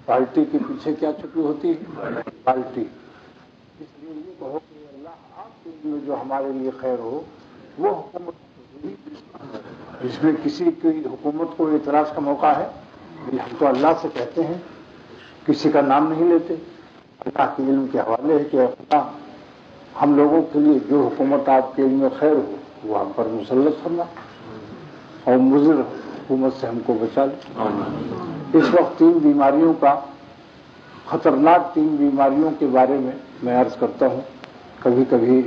Party کے پیچھے کیا چھپی ہوتی ہے؟ پارٹی. اس لیے یہ کہو کہ اللہ آپ کے لیے جو ہمارے لیے خیر ہو وہ حکومت اس میں کسی کی حکومت کو اعتراض کا موقع ہے؟ ہم تو اللہ سے کہتے ہیں، کسی کا نام نہیں لیتے. اللہ کے علم کے حوالے ہے کہ اللہ ہم لوگوں کے لیے جو حکومت آپ کے علم میں خیر ہو وہ ہم پر مسلط فرما اور مضر حکومت سے ہم کو بچا لے. اس وقت 3 بیماریوں کا خطرناک 3 بیماریوں کے بارے میں عرض کرتا ہوں. کبھی کبھی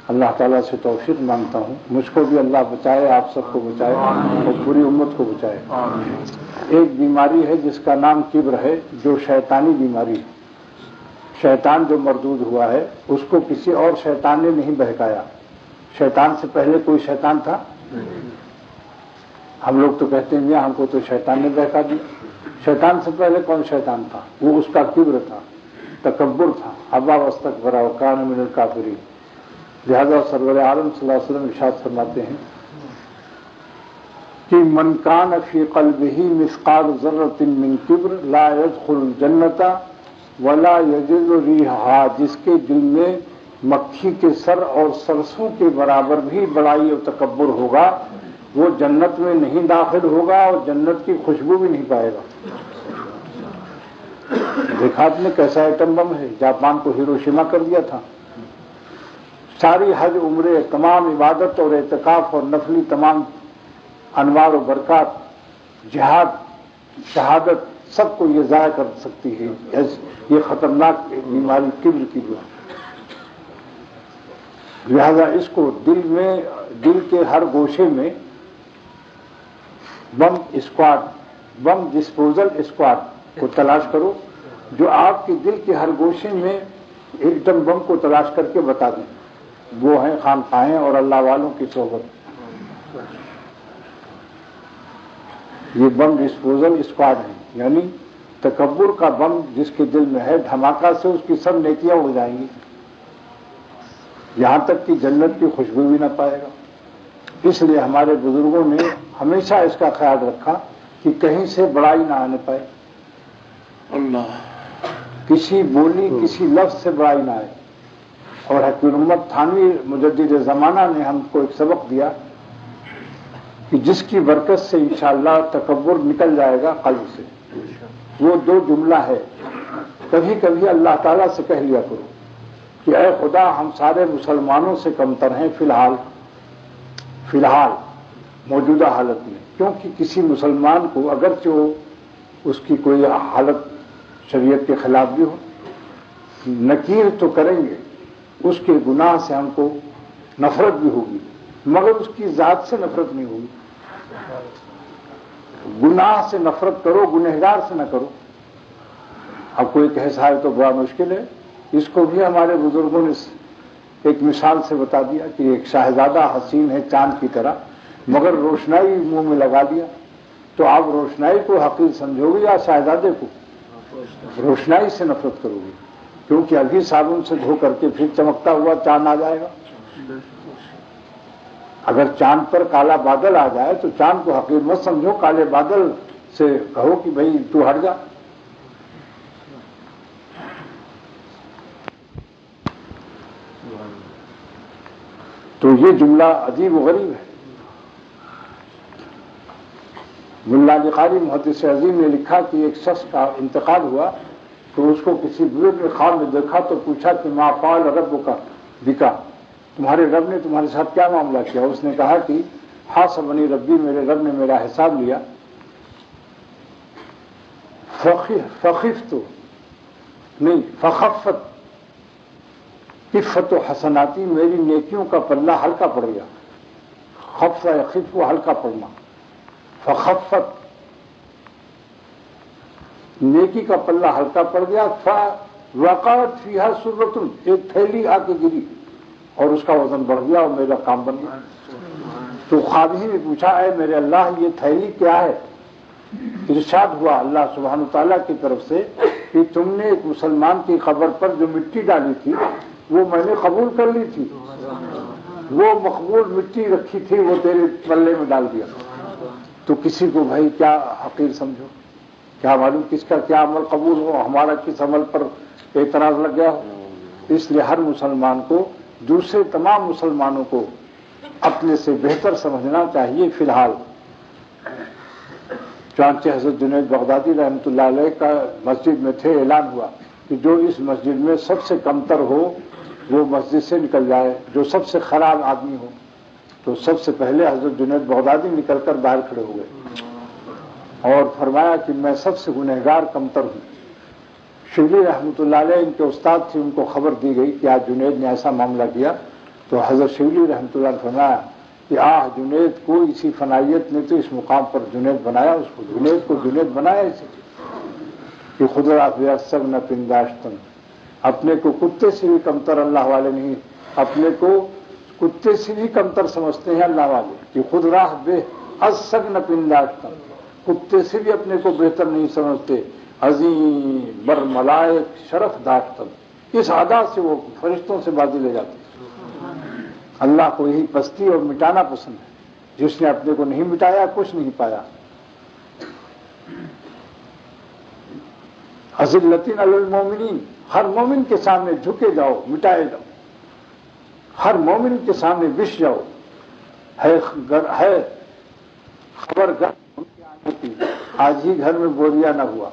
اللہ تعالیٰ سے توفیق مانگتا ہوں مجھ کو بھی اللہ بچائے، آپ سب کو بچائے اور پوری امت کو بچائے. ایک بیماری ہے جس کا نام کبر ہے، جو شیطانی بیماری ہے. شیطان جو مردود ہوا ہے اس کو کسی اور شیطان نے نہیں بہکایا. شیطان سے پہلے کوئی شیطان تھا؟ ہم لوگ تو کہتے ہیں ہم کو تو شیطان نے بہکا دیا. شیطان سے پہلے کون شیطان تھا؟ وہ اس کا کبر تھا، تکبر تھا. ابا واستکبر وکان من الکافرین. لہذا سرور عالم صلی اللہ علیہ وسلم ارشاد فرماتے ہیں کہ من کان فی قلبہ مثقال ذرۃ من کبر لا يدخل الجنۃ ولا یجد ریحھا. جس کے دل میں مکھی کے سر اور سرسوں کے برابر بھی بڑائی اور تکبر ہوگا وہ جنت میں نہیں داخل ہوگا اور جنت کی خوشبو بھی نہیں پائے گا. دیکھا آپ نے کیسا ایٹم بم ہے، جاپان کو ہیروشیما کر دیا تھا. ساری حج عمرے تمام عبادت اور اعتکاف اور نفلی تمام انوار و برکات، جہاد، شہادت، سب کو یہ ضائع کر سکتی ہے یہ خطرناک بیماری کبر کی جو ہے. لہذا اس کو دل کے ہر گوشے میں بم اسکواڈ، بم ڈسپوزل اسکواڈ کو تلاش کرو جو آپ کے دل کے ہر گوشے میں ایک دم بم کو تلاش کر کے بتا دیں. وہ ہیں خانقاہیں اور اللہ والوں کی صحبت. یہ بم ڈسپوزل اسکواڈ ہیں، یعنی تکبر کا بم جس کے دل میں ہے دھماکہ سے اس کی سب نیکیاں ہو جائیں گی، یہاں تک کہ جنت کی خوشبو بھی نہ پائے گا. اس لیے ہمارے بزرگوں نے ہمیشہ اس کا خیال رکھا کہ کہیں سے بڑائی نہ آنے پائے، اللہ کسی بولی کسی لفظ سے بڑائی نہ آئے. اور حکیم امت تھانوی مجدد زمانہ نے ہم کو ایک سبق دیا کہ جس کی برکت سے انشاءاللہ تکبر نکل جائے گا قلب سے. وہ 2 جملہ ہے. کبھی کبھی اللہ تعالیٰ سے کہہ لیا کرو کہ اے خدا ہم سارے مسلمانوں سے کمتر ہیں فی الحال موجودہ حالت میں. کیونکہ کسی مسلمان کو اگرچہ اس کی کوئی حالت شریعت کے خلاف بھی ہو نکیر تو کریں گے، اس کے گناہ سے ہم کو نفرت بھی ہوگی مگر اس کی ذات سے نفرت نہیں ہوگی. گناہ سے نفرت کرو، گنہگار سے نہ کرو. اب کوئی کہے صاحب تو بڑا مشکل ہے. اس کو بھی ہمارے بزرگوں نے ایک مثال سے بتا دیا کہ ایک شہزادہ حسین ہے چاند کی طرح مگر روشنائی منہ میں لگا دیا تو آپ روشنائی کو حقیر سمجھو گے یا شہزادے کو؟ روشنائی سے نفرت کرو گے کیونکہ ابھی صابن سے دھو کر کے پھر چمکتا ہوا چاند آ جائے گا. اگر چاند پر کالا بادل آ جائے تو چاند کو حقیر مت سمجھو، کالے بادل سے کہو کہ بھئی تو ہٹ جا. تو یہ جملہ عجیب و غریب ہے. ملا علی قاری محدث عظیم نے لکھا کہ ایک شخص کا انتقال ہوا تو اس کو کسی بزرگ نے خواب میں دیکھا تو پوچھا کہ ما فعل ربک بک، تمہارے رب نے تمہارے ساتھ کیا معاملہ کیا؟ اس نے کہا کہ حاسبنی ربی، میرے رب نے میرا حساب لیا. فخفت کفت و حسناتی، میری نیکیوں کا پلہ ہلکا پڑ گیا. خف یخف کو ہلکا پڑنا. فخفت نیکی کا پلہ ہلکا پڑ گیا. فوقعت فیہا سرۃ، ایک تھیلی آ کے گری اور اس کا وزن بڑھ گیا اور میرا کام بن گیا. تو خوابی نے پوچھا اے میرے اللہ یہ تھیلی کیا ہے؟ ارشاد ہوا اللہ سبحانہ تعالیٰ کی طرف سے کہ تم نے ایک مسلمان کی قبر پر جو مٹی ڈالی تھی وہ میں نے قبول کر لی تھی، وہ مقبول مٹی رکھی تھی وہ تیرے پلے میں ڈال دیا. تو کسی کو بھائی کیا حقیر سمجھو، کیا معلوم کس کا کیا عمل قبول ہو، ہمارا کس عمل پر اعتراض لگ گیا ہو۔ اس لیے ہر مسلمان کو دوسرے تمام مسلمانوں کو اپنے سے بہتر سمجھنا چاہیے۔ فی الحال چانچہ حضرت جنید بغدادی رحمۃ اللہ علیہ کا مسجد میں تھے، اعلان ہوا کہ جو اس مسجد میں سب سے کمتر ہو وہ مسجد سے نکل جائے، جو سب سے خراب آدمی ہو۔ تو سب سے پہلے حضرت جنید بغدادی نکل کر باہر کھڑے ہوئے اور فرمایا کہ میں سب سے گنہگار کمتر ہوں۔ شبلی رحمۃ اللہ علیہ ان کے استاد تھے، ان کو خبر دی گئی کہ آج جنید نے ایسا معاملہ کیا، تو حضرت شبلی رحمۃ اللہ نے فرمایا کہ جنید کو اسی فنائیت نے تو اس مقام پر جنید بنایا، اس کو جنید بنایا اسے کہ خدا سب نہ پنداشتن، اپنے کو کتے سے بھی کمتر اللہ والے نہیں، اپنے کو کتے سے بھی کمتر سمجھتے ہیں اللہ والے کہ خود راہ بے از سگ نہ پنداشتن، کتے سے بھی اپنے کو بہتر نہیں سمجھتے، عظیم بر ملائک شرف داشتن، اس عادات سے وہ فرشتوں سے بازی لے جاتے ہیں۔ اللہ کو یہی پستی اور مٹانا پسند ہے، جس نے اپنے کو نہیں مٹایا کچھ نہیں پایا۔ اذلۃ علی المومنین، ہر مومن کے سامنے جھکے جاؤ، مٹائے جاؤ، ہر مومن کے سامنے بچ جاؤ۔ ہے خبر گھر ان کے آنے کی، آج ہی گھر میں بوریا نہ ہوا،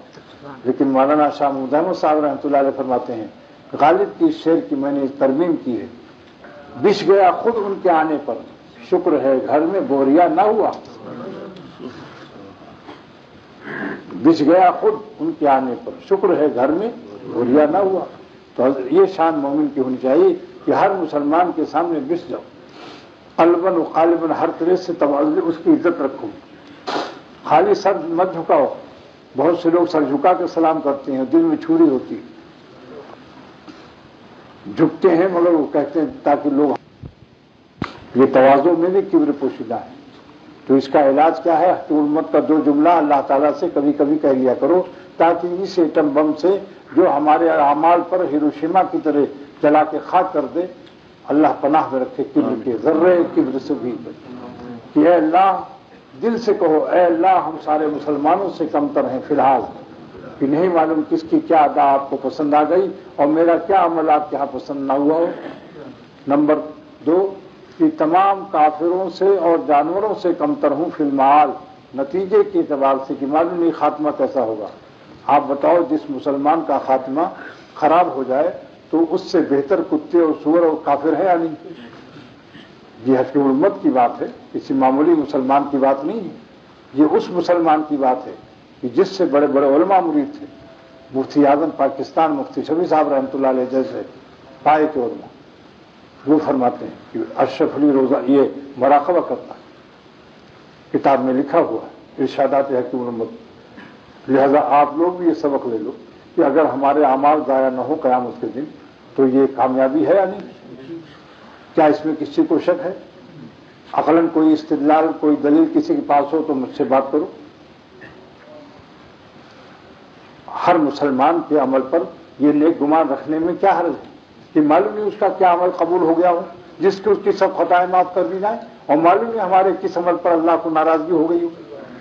لیکن مولانا شاہ محمود احمد صاحب رحمۃ اللہ علیہ فرماتے ہیں غالب کی شعر کی میں نے ترمیم کی ہے، بچ گیا خود ان کے آنے پر، شکر ہے گھر میں بوریا نہ ہوا، بچ گیا خود ان کے آنے پر، شکر ہے گھر میں بوریا نہ ہوا۔ تو یہ شان مومن کی ہونی چاہیے کہ ہر مسلمان کے سامنے بچ جاؤ، قلباً و قالباً ہر طرح سے تواضع اس کی عزت رکھو، خالی سر مت جھکاؤ۔ بہت سے لوگ سر جھکا کے سلام کرتے ہیں، دل میں چھری ہوتی ہے، جھکتے ہیں مگر وہ کہتے ہیں تاکہ لوگ، یہ تواضع میں بھی کبر پوشیدہ ہے۔ تو اس کا علاج کیا ہے؟ تو امت کا 2 جملہ اللہ تعالیٰ سے کبھی کبھی کہہ لیا کرو، تاکہ اس ایٹم بم سے جو ہمارے اعمال پر ہیروشیما کی طرح جلا کے خاک کر دے، اللہ پناہ میں رکھے کبر کے، ذرے کبر سے بھی، کہ اے اللہ دل سے کہو اے اللہ ہم سارے مسلمانوں سے کمتر ہیں فی الحال، کہ نہیں معلوم کس کی کیا ادا آپ کو پسند آ گئی اور میرا کیا عمل آپ کے یہاں پسند نہ ہوا ہو۔ نمبر 2 کہ تمام کافروں سے اور جانوروں سے کمتر ہوں فی المعال، نتیجے کے اعتبار سے کہ معلوم نہیں خاتمہ کیسا ہوگا۔ آپ بتاؤ جس مسلمان کا خاتمہ خراب ہو جائے تو اس سے بہتر کتے اور سور اور کافر ہے یا نہیں؟ یہ حکیم امت کی بات ہے، کسی معمولی مسلمان کی بات نہیں ہے، یہ اس مسلمان کی بات ہے کہ جس سے بڑے بڑے علماء مرید تھے، مفتی اعظم پاکستان مفتی شفیع صاحب رحمۃ اللہ علیہ جیسے پائے کے علماء، وہ فرماتے ہیں کہ اشرف علی روزہ یہ مراقبہ کرتا ہے، کتاب میں لکھا ہوا ہے ارشادات حکیم امت۔ لہذا آپ لوگ بھی یہ سبق لے لو کہ اگر ہمارے اعمال ضائع نہ ہو قیامت کے دن تو یہ کامیابی ہے یا نہیں؟ کیا اس میں کسی کو شک ہے؟ عقلاً کوئی استدلال کوئی دلیل کسی کے پاس ہو تو مجھ سے بات کرو۔ ہر مسلمان کے عمل پر یہ نیک گمان رکھنے میں کیا حرج ہے کہ معلوم نہیں اس کا کیا عمل قبول ہو گیا ہو جس کی اس کی سب خطائیں معاف کر دی جائیں، اور معلوم نہیں ہمارے کس عمل پر اللہ کو ناراضگی ہو گئی ہو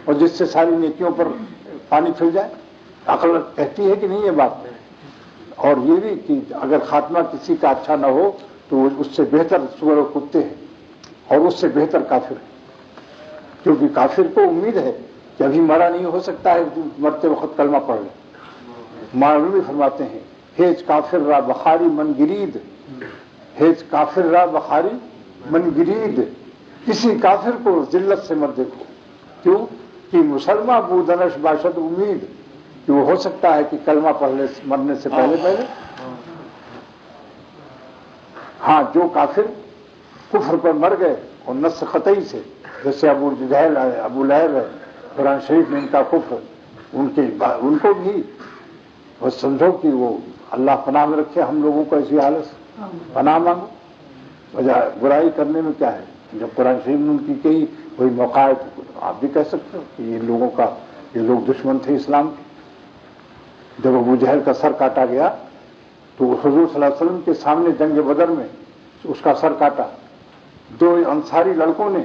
اور جس سے ساری نیکیوں پر پانی پھر جائے۔ عقل کہتی ہے کہ نہیں یہ بات؟ اور یہ بھی کہ اگر خاتمہ کسی کا اچھا نہ ہو تو اس سے بہتر سور و کتے ہیں اور اس سے بہتر کافر ہے، کیونکہ کافر کو امید ہے کہ ابھی مرا نہیں ہو سکتا ہے، مرتے وقت کلمہ پڑھ لے۔ مولوی فرماتے ہیں ہیچ کافر را بخاری من گرید، ہیچ کافر را بخاری من گرید، کسی کافر کو ذلت سے مت دیکھو، کیوں کہ مسلمہ بودنش باشد امید، کہ وہ ہو سکتا ہے کہ کلمہ پڑھ لے مرنے سے پہلے۔ ہاں جو کافر کفر پر مر گئے اور نص قطعی سے، جیسے ابو جہل ہے، ابو لہب ہے، قرآن شریف میں ان کا کفر، ان کو بھی بس سمجھو کہ وہ اللہ پناہ میں رکھے ہم لوگوں کو ایسی حالت سے، پناہ مانگو، بجائے برائی کرنے میں کیا ہے؟ جب قرآن شریف نے ان کی کہی وہی موقع ہے تو آپ بھی کہہ سکتے ہو کہ یہ لوگ دشمن تھے اسلام کے۔ جب ابو جہل کا سر کاٹا گیا تو حضور صلی اللہ علیہ وسلم کے سامنے جنگ بدر میں اس کا سر کاٹا، 2 انصاری لڑکوں نے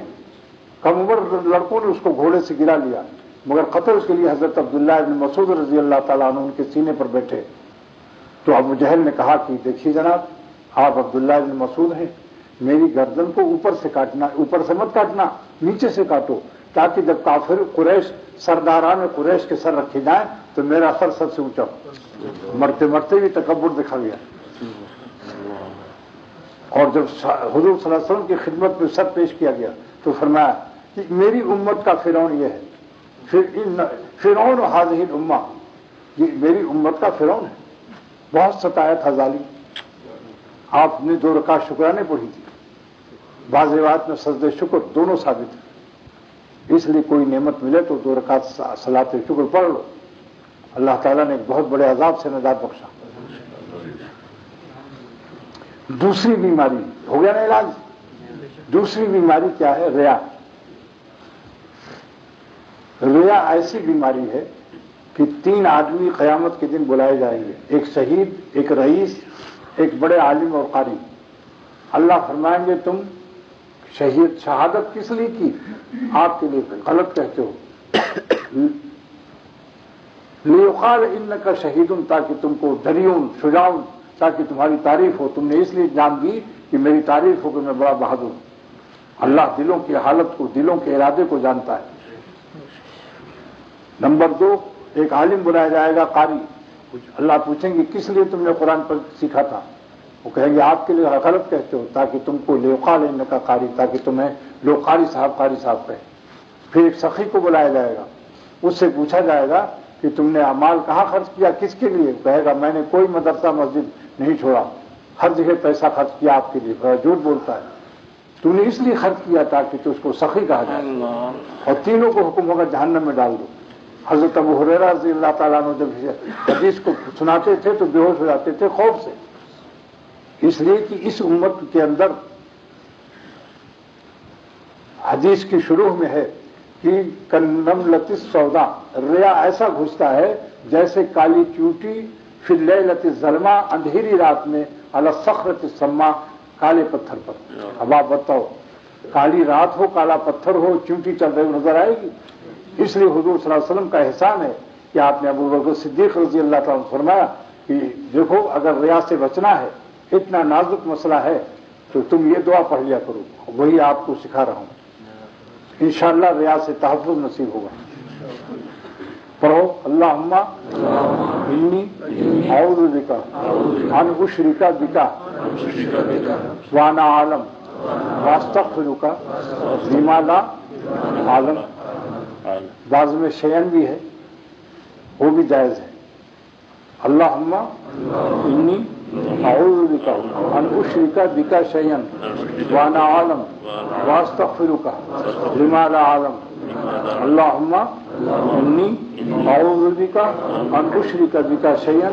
کم عمر لڑکوں نے اس کو گھوڑے سے گرا لیا، مگر قتل کے لیے حضرت عبداللہ ابن مسعود رضی اللہ تعالیٰ عنہ ان کے سینے پر بیٹھے۔ تو ابو جہل نے کہا کہ دیکھیے جناب، آپ عبداللہ ابن مسعود ہیں، میری گردن کو اوپر سے کاٹنا، اوپر سے مت کاٹنا، نیچے سے کاٹو، تاکہ جب کافر قریش سرداران قریش کے سر رکھے جائیں تو میرا سر سب سے اونچا ہو۔ مرتے مرتے بھی تکبر دکھا گیا۔ اور جب حضور صلی اللہ علیہ وسلم کی خدمت میں سر پیش کیا گیا تو فرمایا کہ میری امت کا فرعون یہ ہے، فرعون و ہذہ الامہ، یہ میری امت کا فرعون ہے، بہت ستایا تھا ظالم۔ آپ نے 2 رکعت شکرانے پڑھی تھی، بعض روایت میں سجدہ شکر دونوں ثابت ہیں، اس لیے کوئی نعمت ملے تو 2 رکعت صلاۃ شکر پڑھ لو، اللہ تعالیٰ نے ایک بہت بڑے عذاب سے نجات بخشا۔ دوسری بیماری ہو گیا نا علاج، دوسری بیماری کیا ہے؟ ریا۔ ریا ایسی بیماری ہے کہ 3 آدمی قیامت کے دن بلائے جائیں گے، ایک شہید، ایک رئیس، ایک بڑے عالم اور قاری۔ اللہ فرمائیں گے تم شہادت کس لیے کی؟ آپ کے لیے غلط کہتے ہو، لیقال انک شہید، تاکہ تم کو دریون شجاعون، تاکہ تمہاری تعریف ہو، تم نے اس لیے جان دی کہ میری تعریف ہو کہ میں بڑا بہادر ہوں۔ اللہ دلوں کی حالت کو، دلوں کے ارادے کو جانتا ہے۔ نمبر 2، ایک عالم بلایا جائے گا، قاری۔ اللہ پوچھیں گے کس لیے تم نے قرآن پر سیکھا تھا؟ وہ کہیں گے آپ کے لیے غلط کہتے ہو، تاکہ تم کو لیقال انک قاری، تاکہ تمہیں لوگ قاری صاحب کہیں۔ پھر ایک سخی کو بلایا جائے گا، اس سے پوچھا جائے گا کہ تم نے مال کہاں خرچ کیا، کس کے لیے؟ کہے گا میں نے کوئی مدرسہ مسجد نہیں چھوڑا، ہر جگہ پیسہ خرچ کیا آپ کے لیے۔ جھوٹ بولتا ہے، تم نے اس لیے خرچ کیا تاکہ تو اس کو سخی کہا جائے، اور تینوں کو حکم ہوگا جہنم میں ڈال دو۔ حضرت ابو ہریرہ رضی اللہ تعالیٰ عنہ جب حدیث کو سناتے تھے تو بے ہوش ہو جاتے تھے خوف سے، اس لیے کہ اس امت کے اندر حدیث کی شروع میں ہے کہ کنملۃ السودا، ریا ایسا گھستا ہے جیسے کالی چیونٹی فی اللیلۃ الظلماء، اندھیری رات میں، علی الصخرۃ السماء، کالے پتھر پر۔ اب آپ بتاؤ، کالی رات ہو، کالا پتھر ہو، چیونٹی چل رہی نظر آئے گی؟ اس لیے حضور صلی اللہ علیہ وسلم کا احسان ہے کہ آپ نے ابو بکر صدیق رضی اللہ تعالیٰ عنہ فرمایا کہ دیکھو اگر ریا سے بچنا ہے، اتنا نازک مسئلہ ہے، تو تم یہ دعا پڑھ لیا کرو، وہی آپ کو سکھا رہا ہوں، انشاءاللہ ریا سے تحفظ نصیب ہوگا۔ پڑھو، اللہم انی اعوذ بک ان اشرک بک وانا عالم واستغفرک لما لا عالم۔ بعض میں شیئن بھی ہے، وہ بھی جائز ہے۔ اللہم انی اعوذ بک ان اشرک بک شیئا وانا عالم واستغفرک لما لا عالم۔ اللہم انی اعوذ بک ان اشرک بک شیئا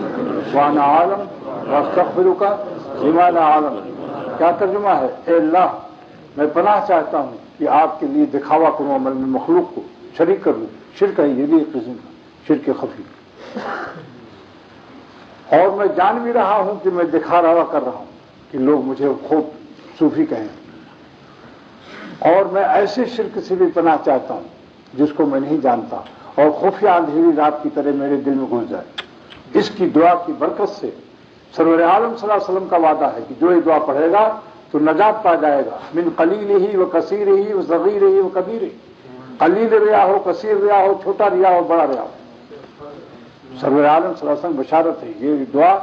وانا عالم واستغفرک لما لا عالم۔ کیا ترجمہ ہے؟ اے اللہ، میں پناہ چاہتا ہوں کہ آپ کے لیے دکھاوا کروں، عمل میں مخلوق کو شریک کر لوں۔ شرک ہے، یہ بھی ایک قسم کا شرک خفی، اور میں جان بھی رہا ہوں کہ میں دکھاوا کر رہا ہوں کہ لوگ مجھے خوب صوفی کہیں، اور میں ایسے شرک سے بھی پناہ چاہتا ہوں جس کو میں نہیں جانتا اور خفیہ اندھیری رات کی طرح میرے دل میں گھس جائے۔ اس کی دعا کی برکت سے سرور عالم صلی اللہ علیہ وسلم کا وعدہ ہے کہ جو یہ دعا پڑھے گا تو نجات پا جائے گا، من قلیلہ و کثیرہ و صغیرہ و کبیرہ۔ قلیل ریا ہو، کثیر ریا ہو، چھوٹا ریا ہو، بڑا ریا ہو، سرور عالم صلی اللہ علیہ وسلم بشارت ہے۔ یہ دعا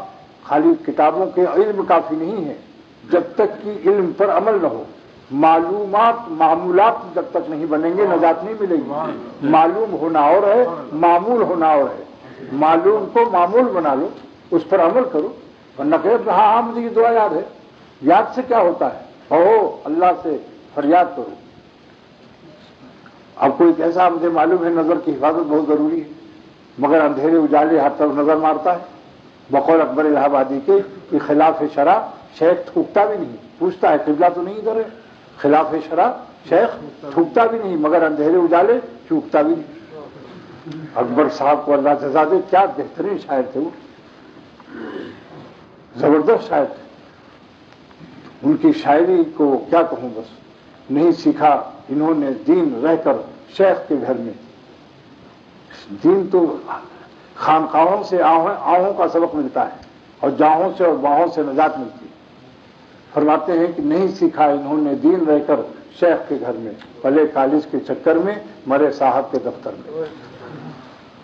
خالی کتابوں کے علم کافی نہیں ہے، جب تک کہ علم پر عمل نہ ہو، معلومات معمولات جب تک نہیں بنیں گے نجات نہیں ملے گی۔ معلوم ہونا اور ہے، معمول ہونا اور ہے۔ معلوم کو معمول بنا لو، اس پر عمل کرو، ورنہ کہ ہاں مجھے یہ دعا یاد ہے۔ یاد سے کیا ہوتا ہے؟ اللہ سے فریاد کرو۔ اب کوئی کیسا مجھے معلوم ہے نظر کی حفاظت بہت ضروری ہے، مگر اندھیرے اجالے ہر طرف نظر مارتا ہے۔ بقول اکبر الہ آبادی کے کہ خلاف شرع شیخ تھوکتا بھی نہیں، پوچھتا ہے قبلہ تو نہیں ادھر ہے، خلاف شرع شیخ تھوکتا بھی نہیں مگر اندھیرے اجالے چوکتا بھی نہیں۔ اکبر صاحب کو اللہ جزا دے، کیا بہترین شاعر تھے، وہ زبردست شاعر تھے، ان کی شاعری کو کیا کہوں، بس نہیں سیکھا انہوں نے دین رہ کر شیخ کے گھر میں. دین تو خانقاہوں سے آہوں کا سبق ملتا ہے اور جاہوں سے اور باہوں سے نجات ملتی ہے. فرماتے ہیں کہ نہیں سیکھا انہوں نے دین رہ کر شیخ کے گھر میں، پلے کالج کے چکر میں، مرے صاحب کے دفتر میں.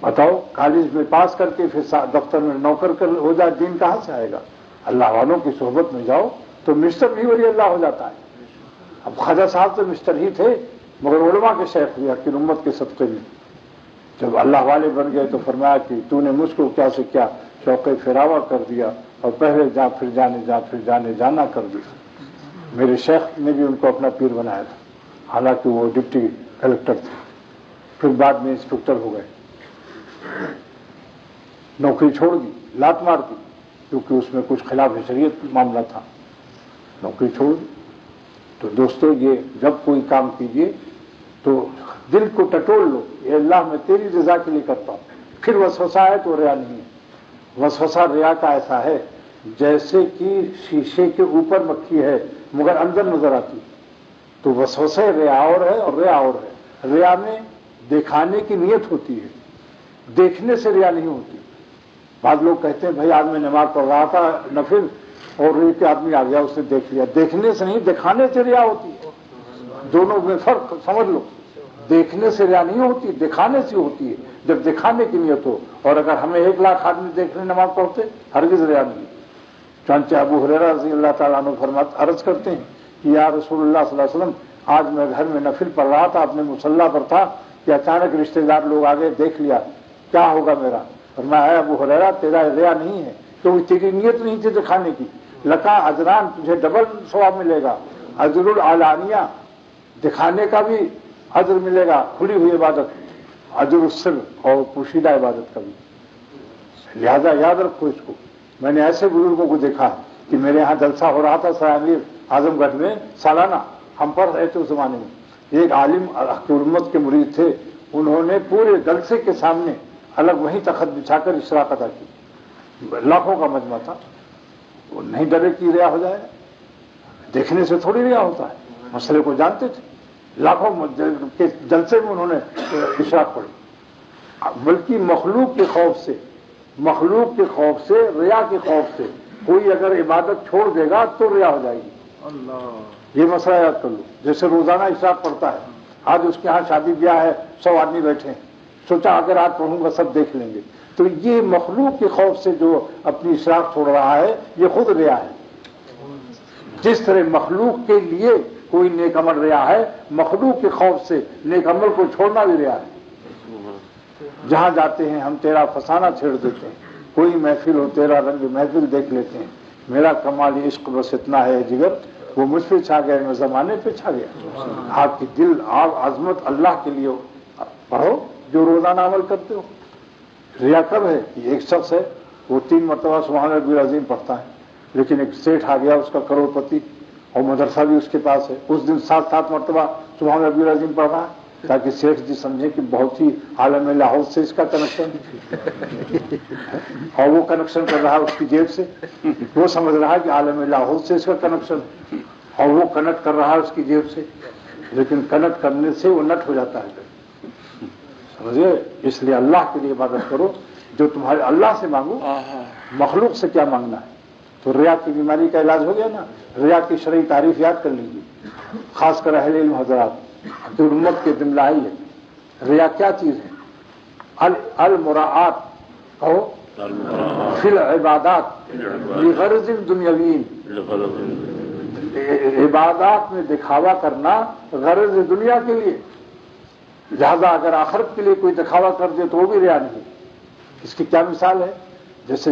بتاؤ، کالج میں پاس کر کے پھر دفتر میں نوکر کر ہو جائے، دین کہاں سے آئے گا؟ اللہ والوں کی صحبت میں جاؤ تو مسٹر بھی ولی اللہ ہو جاتا ہے. اب خواجہ صاحب تو مسٹر ہی تھے مگر علماء کے شیخ ہوئے کہ امت کے صدقے میں. جب اللہ والے بن گئے تو فرمایا کہ تو نے مجھ کو کیا سے کیا شوق فراوا کر دیا اور پہلے جا پھر جانے جانا کر دیا. میرے شیخ نے بھی ان کو اپنا پیر بنایا تھا، حالانکہ وہ ڈپٹی کلکٹر تھے، پھر بعد میں انسپکٹر ہو گئے. نوکری چھوڑ دی، لات مار دی، کیونکہ اس میں کچھ خلاف شریعت معاملہ تھا. نوکری چھوڑ دی. تو دوستو، یہ جب کوئی کام کیجئے تو دل کو ٹٹول لو، اے اللہ میں تیری رضا کے لیے کرتا ہوں. پھر وسوسہ ہے تو ریا نہیں ہے. وسوسہ ریا کا ایسا ہے جیسے کہ شیشے کے اوپر مکھی ہے مگر اندر نظر آتی. تو وسوسہ ریا اور ہے اور ریا اور ہے. ریا میں دکھانے کی نیت ہوتی ہے، دیکھنے سے ریا نہیں ہوتی. بعض لوگ کہتے ہیں بھائی آج میں نماز پڑھ رہا تھا نفل اور ایک آدمی آ گیا اس نے دیکھ لیا. دیکھنے سے نہیں، دکھانے سے ریا ہوتی ہے. دونوں میں فرق سمجھ لو. دیکھنے سے ریا نہیں ہوتی، دکھانے سے ہوتی ہے. جب دکھانے کی نیت ہو، اور اگر ہمیں 1,00,000 آدمی دیکھ لیں نماز پڑھتے، ہرگز ریا نہیں. چنانچہ ابو ہریرہ رضی اللہ تعالیٰ عنہ عرض کرتے ہیں کہ یا رسول اللہ صلی اللہ علیہ وسلم، آج میں گھر میں نفل پڑھ رہا تھا، اپنے مصلی پر تھا کہ اچانک رشتہ دار لوگ آگے دیکھ لیا، کیا ہوگا میرا؟ فرمایا ہے ابو ہریرہ تیرا ریا نہیں ہے، کیونکہ تیری نیت نہیں تھی دکھانے کی. لکا اجران، تجھے ڈبل ثواب ملے گا. اجر العلانیہ، دکھانے کا بھی اجر ملے گا، کھلی ہوئی عبادت، اجر السر اور پوشیدہ عبادت کا بھی. لہذا یاد رکھو اس کو. میں نے ایسے بزرگوں کو دیکھا کہ میرے ہاں جلسہ ہو رہا تھا سرائے امیر اعظم گڑھ میں سالانہ، ہم پڑھ رہے تھے اس زمانے میں. ایک عالم حکومت کے مرید تھے، انہوں نے پورے جلسے کے سامنے الگ وہیں تخت بچھا کر اشراق ادا کی. لاکھوں کا مجمع تھا. وہ نہیں ڈرے کہ ریا ہو جائے، دیکھنے سے تھوڑی ریا ہوتا ہے، مسئلے کو جانتے تھے. لاکھوں کے جلسے میں انہوں نے اشراق پڑھی. بلکہ مخلوق کے خوف سے، ریا کے خوف سے کوئی اگر عبادت چھوڑ دے گا تو ریا ہو جائے گی. یہ مسئلہ یاد کر لو. جیسے روزانہ اشراق پڑھتا ہے، آج اس کے ہاں شادی بیاہ ہے، 100 آدمی بیٹھے ہیں، سوچا اگر آج پڑھوں گا سب دیکھ لیں گے. تو یہ مخلوق کے خوف سے جو اپنی اشراق چھوڑ رہا ہے یہ خود ریا ہے. جس طرح مخلوق کے لیے کوئی نیک عمل ریا ہے، مخلوق کے خوف سے نیک عمل کو چھوڑنا بھی ریا ہے. جہاں جاتے ہیں ہم تیرا فسانہ چھیڑ دیتے ہیں، کوئی محفل ہو تیرا رنگ محفل دیکھ لیتے ہیں. میرا کمال عشق بس اتنا ہے جگر، وہ مجھ پہ چھا گیا، میں زمانے پہ چھا گیا. آپ کی دل آپ عظمت اللہ کے لیے پڑھو جو روزانہ عمل کرتے ہو. ریا کب ہے؟ یہ ایک شخص ہے، وہ 3 مرتبہ سبحان ربی العظیم پڑھتا ہے، لیکن ایک سیٹھ آ گیا اس کا کروڑ پتی اور مدرسہ بھی اس کے پاس ہے. اس دن 7 مرتبہ سبحان ربی العظیم پڑھ رہا ہے تاکہ سیٹھ جی سمجھیں کہ بہت ہی عالم لاہور سے اس کا کنیکشن اور وہ کنیکشن کر رہا ہے اس کی جیب سے. وہ سمجھ رہا ہے کہ عالم لاہور سے اس کا کنیکشن اور وہ کنیکٹ کر رہا ہے اس کی جیب سے، لیکن کنیکٹ کرنے سے وہ نٹ ہو جاتا ہے. سمجھے؟ اس لیے اللہ کے لیے عبادت کرو، جو تمہارے اللہ سے مانگو، مخلوق سے کیا مانگنا ہے. تو ریا کی بیماری کا علاج ہو گیا نا. ریا کی شرعی تعریف یاد کر لیجیے، خاص کر اہل علم حضرات جو امت کے دملائی ہے. ریا کیا چیز ہے؟ المراعات کہو فی العبادات لغرض دنیاوی، عبادات میں دکھاوا کرنا غرض دنیا کے لیے. لہذا اگر آخرت کے لیے کوئی دکھاوا کر دے تو وہ بھی ریا نہیں. اس کی کیا مثال ہے؟ جیسے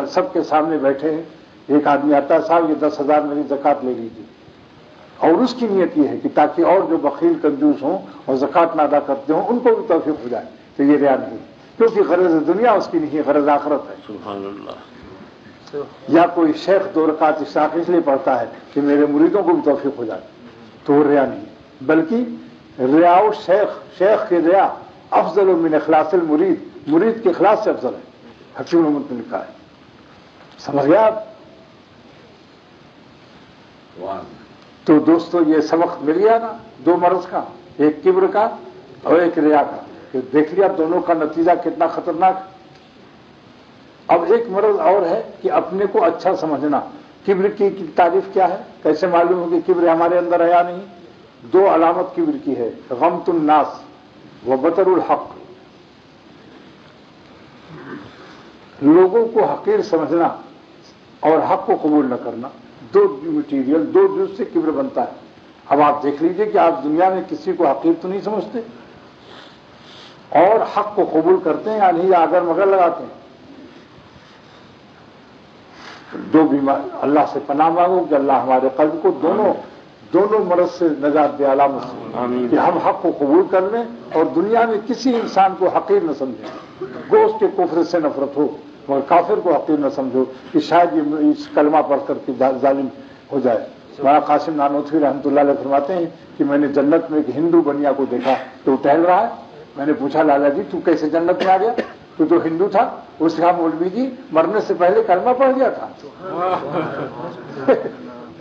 سب کے سامنے بیٹھے ہیں، ایک آدمی آتا ہے، صاحب یہ 10,000 میری زکوٰۃ لے لیجیے، اور اس کی نیت یہ ہے کہ تاکہ اور جو بخیل کنجوس ہوں اور زکوٰۃ نہ ادا کرتے ہوں ان کو بھی توفیق ہو جائے. تو یہ ریا نہیں، کیونکہ غرض دنیا اس کی نہیں ہے، غرض آخرت ہے. سبحان اللہ. یا کوئی شیخ 2 رکعت اشراق اس لیے پڑھتا ہے کہ میرے مریدوں کو بھی توفیق ہو جائے، تو وہ ریا نہیں ہے. بلکہ ریا شیخ کے ریا افضل من اخلاص المرید، مرید کے اخلاص سے افضل ہے. حکیم محمد نے لکھا ہے. سمجھ گیا آپ؟ تو دوستو یہ سبق مل گیا نا دو مرض کا، ایک کبر کا اور ایک ریا کا، کہ دیکھ لیا دونوں کا نتیجہ کتنا خطرناک۔ اب ایک مرض اور ہے کہ اپنے کو اچھا سمجھنا۔ کبر کی تعریف کیا ہے، کیسے معلوم ہوگی کبر ہمارے اندر ہے یا نہیں؟ دو علامت کبر کی ہے، غمط الناس و بطر الحق، لوگوں کو حقیر سمجھنا اور حق کو قبول نہ کرنا، دو مٹیریل، دو جز سے کبر بنتا ہے۔ اب آپ دیکھ لیجئے کہ آپ دنیا میں کسی کو حقیر تو نہیں سمجھتے اور حق کو قبول کرتے ہیں یا نہیں، اگر مگر لگاتے ہیں۔ دو بیمار اللہ سے پناہ مانگو کہ اللہ ہمارے قلب کو دونوں مرض سے نجات دے، علامت سے، کہ ہم حق کو قبول کر لیں اور دنیا میں کسی انسان کو حقیر نہ سمجھیں، گوشت کے کفر سے نفرت ہو مگر کافر کو حقیر نہ سمجھو کہ شاید یہ اس کلمہ پڑھ کر کے ظالم ہو جائے۔ مولانا قاسم نانوتوی رحمۃ اللہ علیہ فرماتے ہیں کہ میں نے جنت میں ایک ہندو بنیا کو دیکھا تو ٹہل رہا ہے، میں نے پوچھا لالا جی تو کیسے جنت میں آ گیا؟ تو ہندو تھا، اس کا مولوی جی مرنے سے پہلے کلمہ پڑھ گیا تھا۔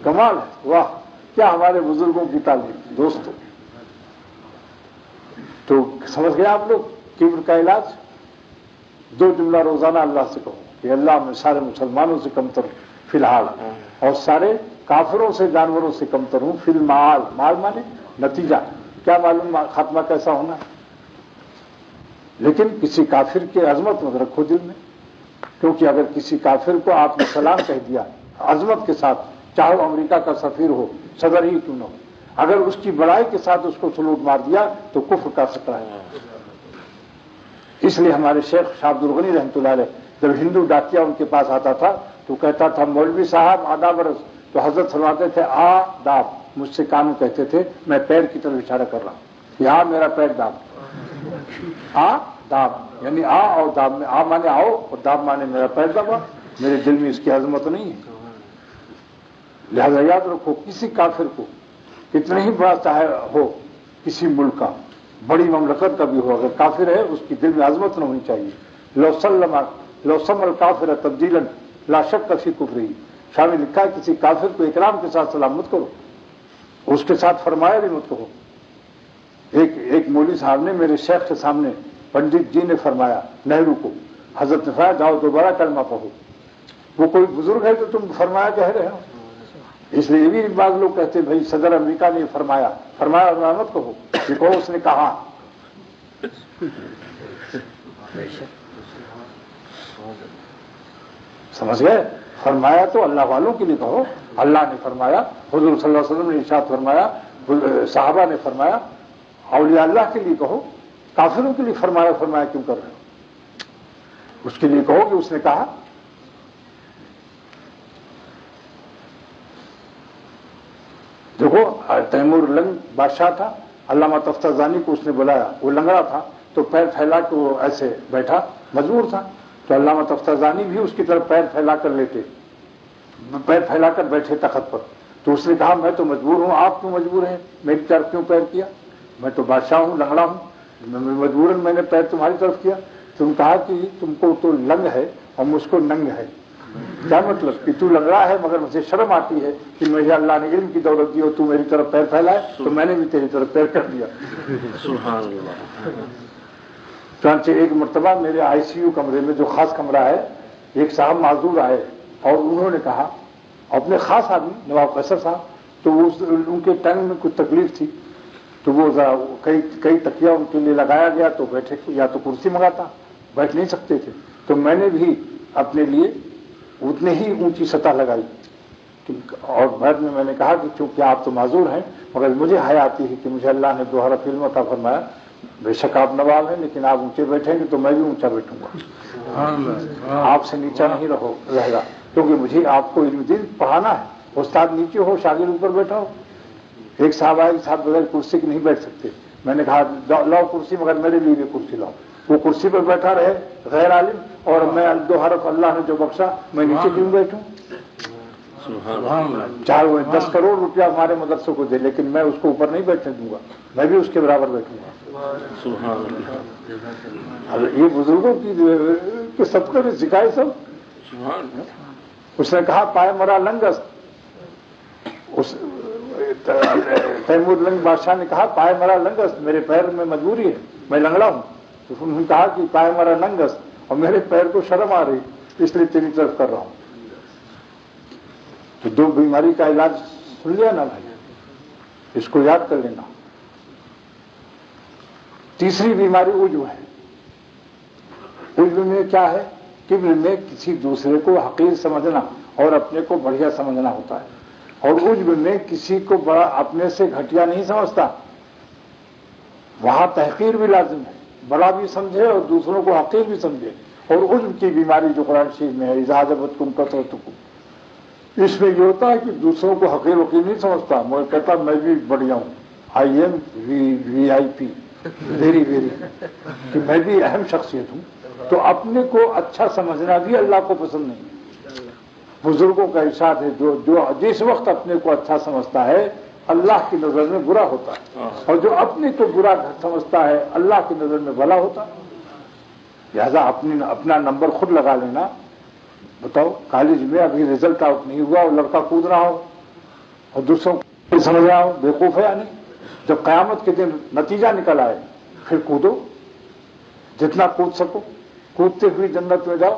کمال ہے، واہ کیا ہمارے بزرگوں کی تعلیم دوستو۔ تو سمجھ گئے آپ لوگ کبر کا علاج؟ دو جملہ روزانہ اللہ سے کہو کہ اللہ میں سارے مسلمانوں سے کمتر ہوں فی الحال، اور سارے کافروں سے جانوروں سے کمتر ہوں فی المعال، مال مانے نتیجہ، کیا معلوم خاتمہ کیسا ہونا ہے۔ لیکن کسی کافر کی عظمت مت رکھو دل میں، کیونکہ اگر کسی کافر کو آپ نے سلام کہہ دیا عظمت کے ساتھ، چاہے وہ امریکہ کا سفیر ہو، صدر ہی کیوں نہ ہو، اگر اس کی بڑائی کے ساتھ اس کو سلوٹ مار دیا تو کفر کا خطرہ ہے۔ اس لیے ہمارے شیخ شاہ عبد الغنی رحمۃ اللہ علیہ جب ہندو ڈاکیا ان کے پاس آتا تھا تو کہتا تھا مولوی صاحب آداب عرض، تو حضرت فرماتے تھے آداب، مجھ سے کانوں کہتے تھے، میں پیر کی طرف اشارہ کر رہا ہوں، یہاں میرا پیر داب، داب یعنی اور داب میں مانے آؤ اور داب مانے میرا پیر دبا، میرے دل میں اس کی عظمت نہیں ہے۔ لہذا یاد رکھو کسی کافر کو کتنے ہی بڑا چاہے ہو، کسی ملک کا بڑی مملکت کا بھی ہو، اگر کافر ہے اس کی دل میں عظمت نہ ہونی چاہیے۔ لو سم الکافر تبدیلا لا شک فی کفرہ، شاہ نے لکھا ہے کسی کافر کو اکرام کے ساتھ سلام مت کرو، اس کے ساتھ فرمایا بھی مت کرو۔ ایک مولوی صاحب نے میرے شیخ کے سامنے، پنڈت جی نے فرمایا نہرو کو، حضرت نے فرمایا جاؤ دوبارہ کلمہ پڑھو۔ وہ کوئی بزرگ ہے تو تم فرمایا کہہ رہے ہو؟ اس لیے بھی بعض لوگ کہتے ہیں بھائی صدر امریکہ نے فرمایا اور مت کہو، یہ کہو اس نے کہا۔ سمجھ گئے؟ فرمایا تو اللہ والوں کے لیے کہو، اللہ نے فرمایا، حضور صلی اللہ علیہ وسلم نے ارشاد فرمایا، صحابہ نے فرمایا، اولیاء اللہ کے لیے کہو، کافروں کے لیے فرمایا کیوں کر رہے ہو؟ اس کے لیے کہو کہ اس نے کہا۔ دیکھو تیمور لنگ بادشاہ تھا، علامہ تفتازانی کو اس نے بلایا، وہ لنگڑا تھا تو پیر پھیلا کے وہ ایسے بیٹھا، مجبور تھا، تو علامہ تفتازانی بھی اس کی طرف پیر پھیلا کر بیٹھے تخت پر، تو اس نے کہا میں تو مجبور ہوں، آپ کیوں مجبور ہیں، میری طرف کیوں پیر کیا، میں تو بادشاہ ہوں، لنگڑا ہوں، مجبوراً میں نے پیر تمہاری طرف کیا۔ تم کہا کہ تم کو تو لنگ ہے اور مجھ کو ننگ ہے، کیا مطلب کہ تو لنگڑا ہے مگر مجھے شرم آتی ہے کہ مجھے اللہ نے علم کی دولت دی اور تو میری طرف پیر پھیلائے تو میں نے بھی تیری طرف پیر کر دیا۔ سبحان اللہ۔ چنانچہ ایک مرتبہ میرے آئی سی یو کمرے میں، جو خاص کمرہ ہے، ایک صاحب معذور آئے اور انہوں نے کہا، اپنے خاص آدمی نواب قیصر صاحب، تو ان کے ٹنگ میں کچھ تکلیف تھی تو وہ ذرا کئی تکیا ان کے لیے لگایا گیا تو بیٹھے، یا تو کرسی منگاتا، بیٹھ نہیں سکتے تھے، تو میں نے بھی اپنے لیے اتنے ہی اونچی سطح لگائی، اور بعد میں نے کہا کہ چونکہ آپ تو معذور ہیں مگر مجھے حیا آتی ہے کہ مجھے اللہ نے 2 حرف علم عطا فرمایا، بے شک آپ نواب ہیں لیکن آپ اونچے بیٹھیں گے تو میں بھی اونچا بیٹھوں گا، آپ سے نیچا نہیں رہے گا، کیونکہ مجھے آپ کو علم دین پڑھانا ہے، استاد نیچے ہو شاگرد اوپر بیٹھا ہو۔ ایک صاحب آئے، صاحب بغیر کرسی کے نہیں بیٹھ سکتے، میں نے کہا لاؤ کرسی مگر میرے لیے بھی کرسی لاؤ، وہ کرسی پر بیٹھا رہے غیر عالم، اور میں 2 حرف اللہ نے جو بخشا میں نیچے کیوں بیٹھوں؟ چاہے وہ 10 کروڑ روپیہ ہمارے مدرسوں کو دے لیکن میں اس کو اوپر نہیں بیٹھنے دوں گا، میں بھی اس کے برابر بیٹھوں گا۔ یہ بزرگوں کی صدقے میں سکھائے سب۔ اس نے کہا پائے مرا لنگس، تیمور لنگ بادشاہ نے کہا پائے مرا لنگس، میرے پیر میں مجبوری ہے، میں لنگڑا ہوں. تو انہوں نے کہا کہ پائے مرا ننگس، اور میرے پیر کو شرم آ رہی اس لیے تیری طرف کر رہا ہوں. تو دو بیماری کا علاج سن لیا نا بھائی، اس کو یاد کر لینا. تیسری بیماری عجب ہے. عجب میں کیا ہے؟ کبر میں کسی دوسرے کو حقیر سمجھنا اور اپنے کو بڑھیا سمجھنا ہوتا ہے. اور عجب میں کسی کو بڑا اپنے سے گھٹیا نہیں سمجھتا، وہاں تحقیر بھی لازم ہے، بڑا بھی سمجھے اور دوسروں کو حقیر بھی سمجھے. اور عجب کی بیماری جو قرآن شریف میں ہے، اذا اعجبتکم کثرتکم، اس میں یہ ہوتا ہے کہ دوسروں کو حقیر وقیر نہیں سمجھتا، مگر کہتا میں بھی بڑھیا ہوں، I am VIP very very, کہ میں بھی اہم شخصیت ہوں. تو اپنے کو اچھا سمجھنا بھی اللہ کو پسند نہیں ہے. بزرگوں کا ارشاد ہے جو جس وقت اپنے کو اچھا سمجھتا ہے اللہ کی نظر میں برا ہوتا ہے، اور جو اپنے کو برا سمجھتا ہے اللہ کی نظر میں بھلا ہوتا ہے. لہذا اپنا نمبر خود لگا لینا. بتاؤ کالج میں ابھی رزلٹ آؤٹ نہیں ہوا اور لڑکا کود رہا ہو اور دوسروں کو سمجھ رہا ہو، بیوقوف ہے یا نہیں؟ جب قیامت کے دن نتیجہ نکل آئے پھر کودو، جتنا کود سکو، کودتے ہوئے جنت میں جاؤ.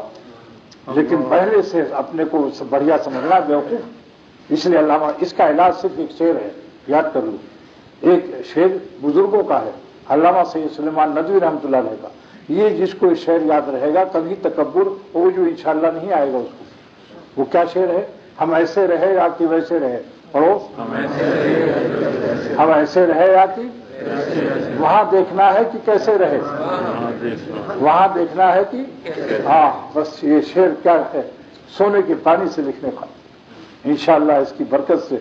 لیکن پہلے سے اپنے کو بڑھیا سمجھنا بیوقوف. اس لیے علامہ، اس کا علاج صرف ایک شعر ہے، یاد کر لو. ایک شعر بزرگوں کا ہے، علامہ سید سلیمان ندوی رحمۃ اللہ علیہ کا. یہ جس کو شعر یاد رہے گا کبھی تکبر وہ جو انشاءاللہ نہیں آئے گا اس کو. وہ کیا شعر ہے؟ ہم ایسے رہے یا کہ ویسے رہے. پڑھو، ہم ایسے رہے یا کہ وہاں دیکھنا ہے کہ کیسے رہے، وہاں دیکھنا ہے کہ ہاں. بس یہ شعر کیا ہے؟ سونے کے پانی سے لکھنے کا. انشاءاللہ اس کی برکت سے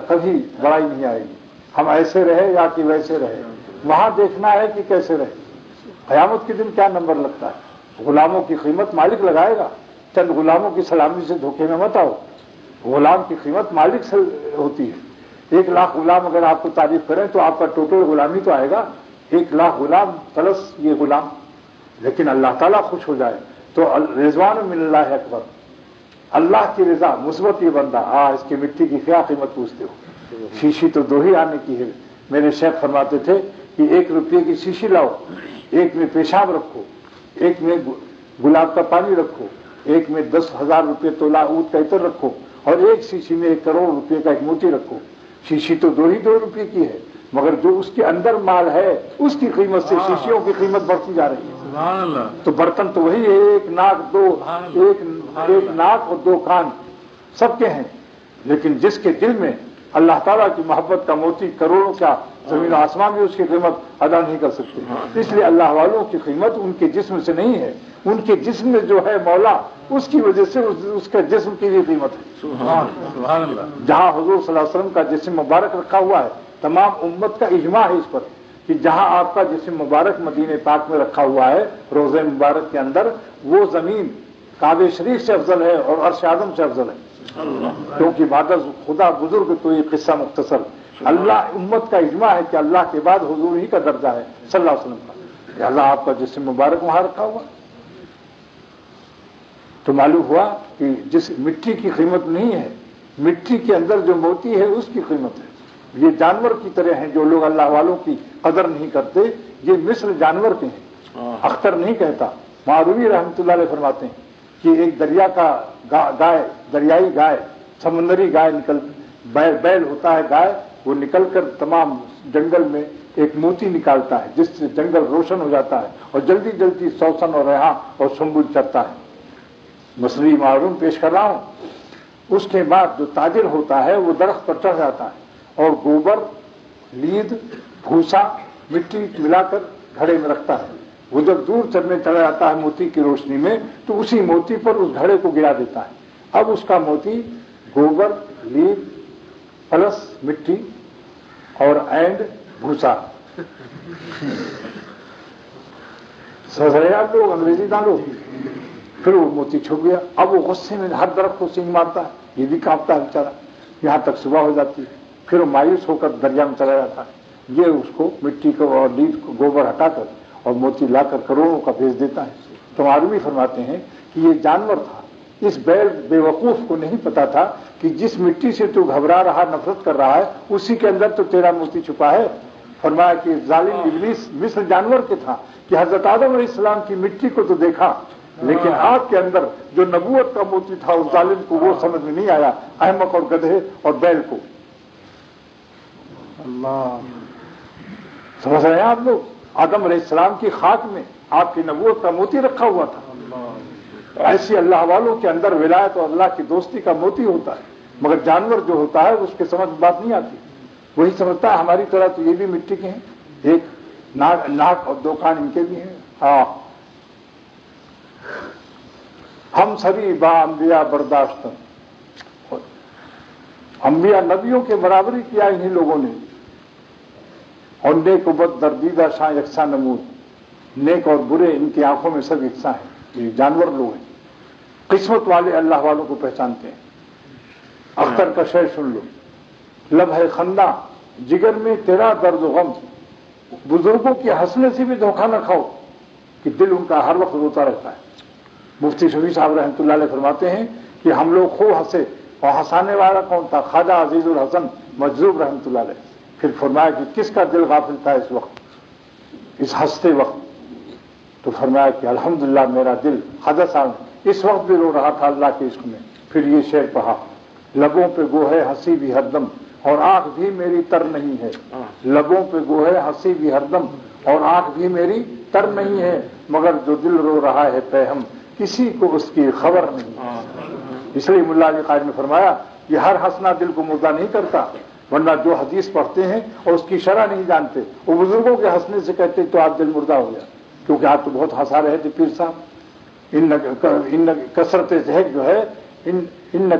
کبھی بڑائی نہیں آئے گی. ہم ایسے رہے یا کہ ویسے رہے، وہاں دیکھنا ہے کہ کیسے رہے. قیامت کے دن کیا نمبر لگتا ہے؟ غلاموں کی قیمت مالک لگائے گا. چند غلاموں کی سلامی سے دھوکے میں مت آؤ. غلام کی قیمت مالک سے ہوتی ہے. 1,00,000 غلام اگر آپ کو تعریف کریں تو آپ کا ٹوٹل غلامی تو آئے گا 1,00,000 غلام پلس یہ غلام. لیکن اللہ تعالیٰ خوش ہو جائے تو رضوان من اللہ اکبر. اللہ کی رضا مثبت یہ بندہ، اس کی مٹی کی کیا قیمت پوچھتے ہو؟ شیشی تو 2 ہی آنے کی ہے. میرے شیخ فرماتے تھے کہ 1 روپے کی شیشی لاؤ، ایک میں پیشاب رکھو، ایک میں گلاب کا پانی رکھو، ایک میں 10,000 روپے تولا اونٹ کا عطر رکھو، اور ایک شیشی میں 1 کروڑ روپے کا ایک موتی رکھو. شیشی تو 2 روپے کی ہے، مگر جو اس کے اندر مال ہے اس کی قیمت سے شیشیوں کی قیمت بڑھتی جا رہی ہے. تو برتن تو وہی ہے، ایک ناک اور 2 کان سب کے ہیں. لیکن جس کے دل میں اللہ تعالیٰ کی محبت کا موتی کروڑوں کا زمین و آسمان بھی اس کی قیمت ادا نہیں کر سکتے. اس لیے اللہ والوں کی قیمت ان کے جسم سے نہیں ہے، ان کے جسم میں جو ہے مولا اس کی وجہ سے اس کے جسم کی بھی قیمت ہے. سبحان اللہ. جہاں حضور صلی اللہ علیہ وسلم کا جسم مبارک رکھا ہوا ہے، تمام امت کا اجماع ہے اس پر کہ جہاں آپ کا جسم مبارک مدینہ پاک میں رکھا ہوا ہے روضہ مبارک کے اندر، وہ زمین کعبہ شریف سے افضل ہے اور عرش اعظم سے افضل ہے. کیونکہ بعد از خدا بزرگ تو یہ قصہ مختصر. اللہ امت کا اجماع ہے کہ اللہ کے بعد حضور ہی کا درجہ ہے صلی اللہ علیہ وسلم کا. اللہ آپ کا جسم مبارک وہاں رکھا ہوا. تو معلوم ہوا کہ جس مٹی کی قیمت نہیں ہے، مٹی کے اندر جو موتی ہے اس کی قیمت ہے. یہ جانور کی طرح ہیں جو لوگ اللہ والوں کی قدر نہیں کرتے، یہ مثل جانور کے ہیں. اختر نہیں کہتا، معروی رحمۃ اللہ علیہ فرماتے ہیں کہ ایک دریا کا گائے، دریائی گائے، سمندری گائے بیل ہوتا ہے گائے، وہ نکل کر تمام جنگل میں ایک موتی نکالتا ہے جس سے جنگل روشن ہو جاتا ہے اور جلدی جلدی سوسن اور ریحان اور سنبل چڑھتا ہے. مصنوعی معلوم پیش کر رہا ہوں. اس کے بعد جو تاجر ہوتا ہے وہ درخت پر چڑھ جاتا ہے اور گوبر، لید، بھوسا، مٹی ملا کر گھڑے میں رکھتا ہے. وہ جب دور چلنے چلا جاتا ہے موتی کی روشنی میں تو اسی موتی پر اس گھڑے کو گرا دیتا ہے. اب اس کا موتی گوبر، لید پلس مٹی اور اینڈ بھوسا. سمجھ رہے آپ لوگ؟ انگریزی دانو. پھر وہ موتی چھپ گیا. اب وہ غصے میں ہر درخت کو سینگ مارتا ہے، یہ بھی کانپتا ہے بیچارہ. یہاں تک صبح ہو جاتی ہے. پھر وہ مایوس ہو کر دریا میں چلا جاتا ہے. یہ اس کو مٹی کو اور لید کو گوبر ہٹا کر اور موتی لا کر کروڑوں کا بھیج دیتا ہے. تو معلوم ہی فرماتے ہیں کہ یہ جانور تھا، اس بیوقوف کو نہیں پتا تھا کہ جس مٹی سے تو گھبرا رہا نفرت کر رہا ہے اسی کے اندر تو تیرا موتی چھپا ہے. فرمایا کہ ظالم ابلیس مثل جانور کے تھا کہ حضرت آدم علیہ السلام کی مٹی کو تو دیکھا لیکن آپ کے اندر جو نبوت کا موتی تھا اس ظالم کو وہ سمجھ میں نہیں آیا، احمق اور گدھے اور بیل کو. اللہ سمجھ رہے ہیں آپ لوگ؟ آدم علیہ السلام کی خاک میں آپ کی نبوت کا موتی رکھا ہوا تھا. ایسی اللہ والوں کے اندر ولایت اور اللہ کی دوستی کا موتی ہوتا ہے، مگر جانور جو ہوتا ہے اس کے سمجھ بات نہیں آتی. وہی سمجھتا ہے ہماری طرح تو یہ بھی مٹی کے ہیں، ایک ناک اور دو کان ان کے بھی ہیں. ہاں ہم سبھی با انبیاء برداشت، انبیاء نبیوں کے برابری کیا انہی لوگوں نے. اور نیک و بد دردیدہ شاہ یکساں نمود، نیک اور برے ان کی آنکھوں میں سب یکساں ہیں. یہ جانور لوگ ہیں. قسمت والے اللہ والوں کو پہچانتے ہیں. اختر کا شعر سن لو، لب ہے خندہ جگر میں تیرا درد و غم. بزرگوں کے ہنسنے سے بھی دھوکہ نہ کھاؤ کہ دل ان کا ہر وقت روتا رہتا ہے. مفتی شفیع صاحب رحمۃ اللہ علیہ فرماتے ہیں کہ ہم لوگ خوب ہنسے اور ہنسانے والا کون تھا؟ خواجہ عزیز الحسن مجذوب رحمۃ اللہ علیہ. پھر فرمایا کہ کس کا دل غافل تھا اس وقت، اس ہنستے وقت؟ تو فرمایا کہ الحمدللہ میرا دل حدث اس وقت بھی رو رہا تھا اللہ کے عشق میں. پھر یہ شعر پڑھا، لبوں پہ گو ہے ہنسی بھی ہر دم اور آنکھ بھی میری تر نہیں ہے. لبوں پہ گو ہے ہنسی بھی ہر دم اور آنکھ بھی میری تر نہیں ہے، مگر جو دل رو رہا ہے پیہم کسی کو اس کی خبر نہیں. اس لیے ملا علی قاری نے فرمایا کہ ہر ہنسنا دل کو مردہ نہیں کرتا، ورنہ جو حدیث پڑھتے ہیں اور اس کی شرح نہیں جانتے وہ بزرگوں کے ہنسنے سے کہتے تو آپ دل مردہ ہو گیا، کیونکہ آپ تو بہت ہنسا رہے تھے پیر صاحب. ان کثرت ذہق جو ہے ان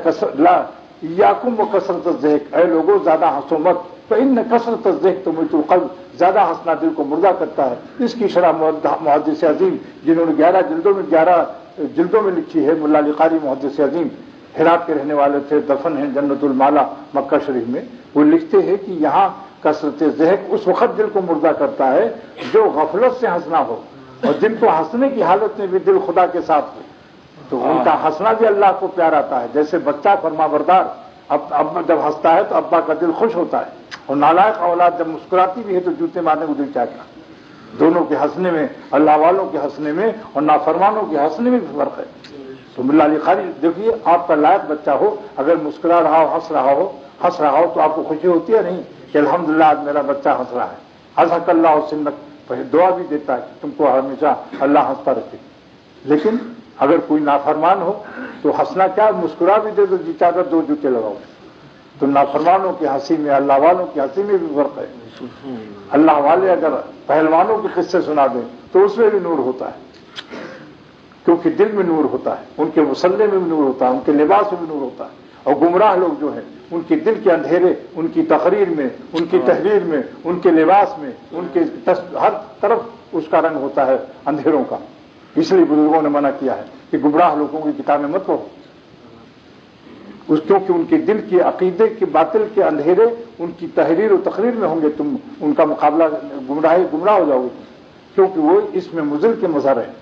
یاکم و کثرت ذہق، اے لوگوں زیادہ ہنسو مت، تو ان کثرت ذہق تمیت القلب، زیادہ ہنسنا دل کو مردہ کرتا ہے. اس کی شرح محدث عظیم جنہوں نے 11 جلدوں میں لکھی ہے، ملا علی قاری محدث عظیم ہرات کے رہنے والے تھے، دفن ہیں جنت المالا مکہ شریف میں. وہ لکھتے ہیں کہ یہاں کثرت ذہق اس وقت دل کو مردہ کرتا ہے جو غفلت سے ہنسنا ہو، اور جن کو ہنسنے کی حالت میں بھی دل خدا کے ساتھ ہو تو ان کا ہنسنا بھی اللہ کو پیار آتا ہے. جیسے بچہ فرما بردار اب جب ہنستا ہے تو ابا کا دل خوش ہوتا ہے، اور نالائق اولاد جب مسکراتی بھی ہے تو جوتے مارنے کو دل چاہتا ہے. دونوں کے ہنسنے میں، اللہ والوں کے ہنسنے میں اور نافرمانوں کے ہنسنے میں بھی فرق ہے. تو ملا علی قاری دیکھیے، آپ کا لائق بچہ ہو اگر مسکرا رہا ہو ہنس رہا ہو تو آپ کو خوشی ہوتی ہے نہیں کہ الحمدللہ آج میرا بچہ ہنس رہا ہے. اضحک اللہ سنک، دعا بھی دیتا ہے کہ تم کو ہمیشہ اللہ ہنستا رکھے. لیکن اگر کوئی نافرمان ہو تو ہنسنا کیا، مسکرا بھی دے تو جی چاہ کر 2 جوتے لگاؤ. تو نافرمانوں کی ہنسی میں اللہ والوں کی ہنسی میں بھی فرق ہے. اللہ والے اگر پہلوانوں کے قصے سنا دیں تو اس میں بھی نور ہوتا ہے، کیونکہ دل میں نور ہوتا ہے، ان کے مسلح میں بھی نور ہوتا ہے، ان کے لباس میں بھی نور ہوتا ہے. اور گمراہ لوگ جو ہیں ان کے دل کے اندھیرے، ان کی تقریر میں، ان کی تحریر میں، ان کے لباس میں، ان کے ہر طرف اس کا رنگ ہوتا ہے اندھیروں کا. اس لیے بزرگوں نے منع کیا ہے کہ گمراہ لوگوں کی کتابیں مت پڑھو، کیونکہ ان کے دل کے عقیدے کے باطل کے اندھیرے ان کی تحریر و تقریر میں ہوں گے. تم ان کا مقابلہ گمراہ ہو جاؤ گے، کیونکہ وہ اس میں مضل کے مظہر ہیں.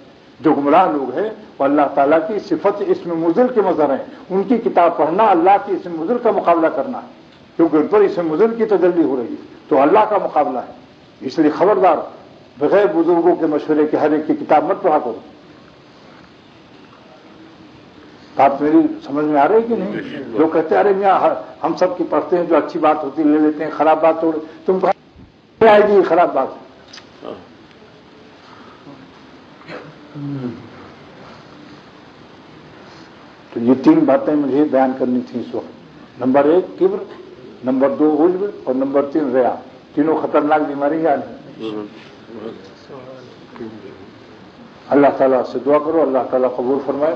جو گمراہ لوگ ہیں وہ اللہ تعالیٰ کی صفت اس میں مضل کے مظہر ہیں. ان کی کتاب پڑھنا اللہ کی اس میں مضل کا مقابلہ کرنا ہے، کیونکہ ان پر اس میں مضل کی تجلی ہو رہی ہے تو اللہ کا مقابلہ ہے. اس لیے خبردار، بغیر بزرگوں کے مشورے کے ہر ایک کی کتاب مت پڑھا کرو. بات میری سمجھ میں آ رہی ہے کہ نہیں؟ جو کہتے ہیں ارے میاں ہم سب کی پڑھتے ہیں، جو اچھی بات ہوتی لے لیتے ہیں، خراب بات تو تم آئے گی خراب بات. تو یہ 3 باتیں مجھے بیان کرنی تھیں اس وقت. نمبر 1 کبر، نمبر 2 عجب اور نمبر 3 ریا. تینوں خطرناک بیماری ہیں. اللہ تعالیٰ سے دعا کرو اللہ تعالیٰ قبول فرمائے.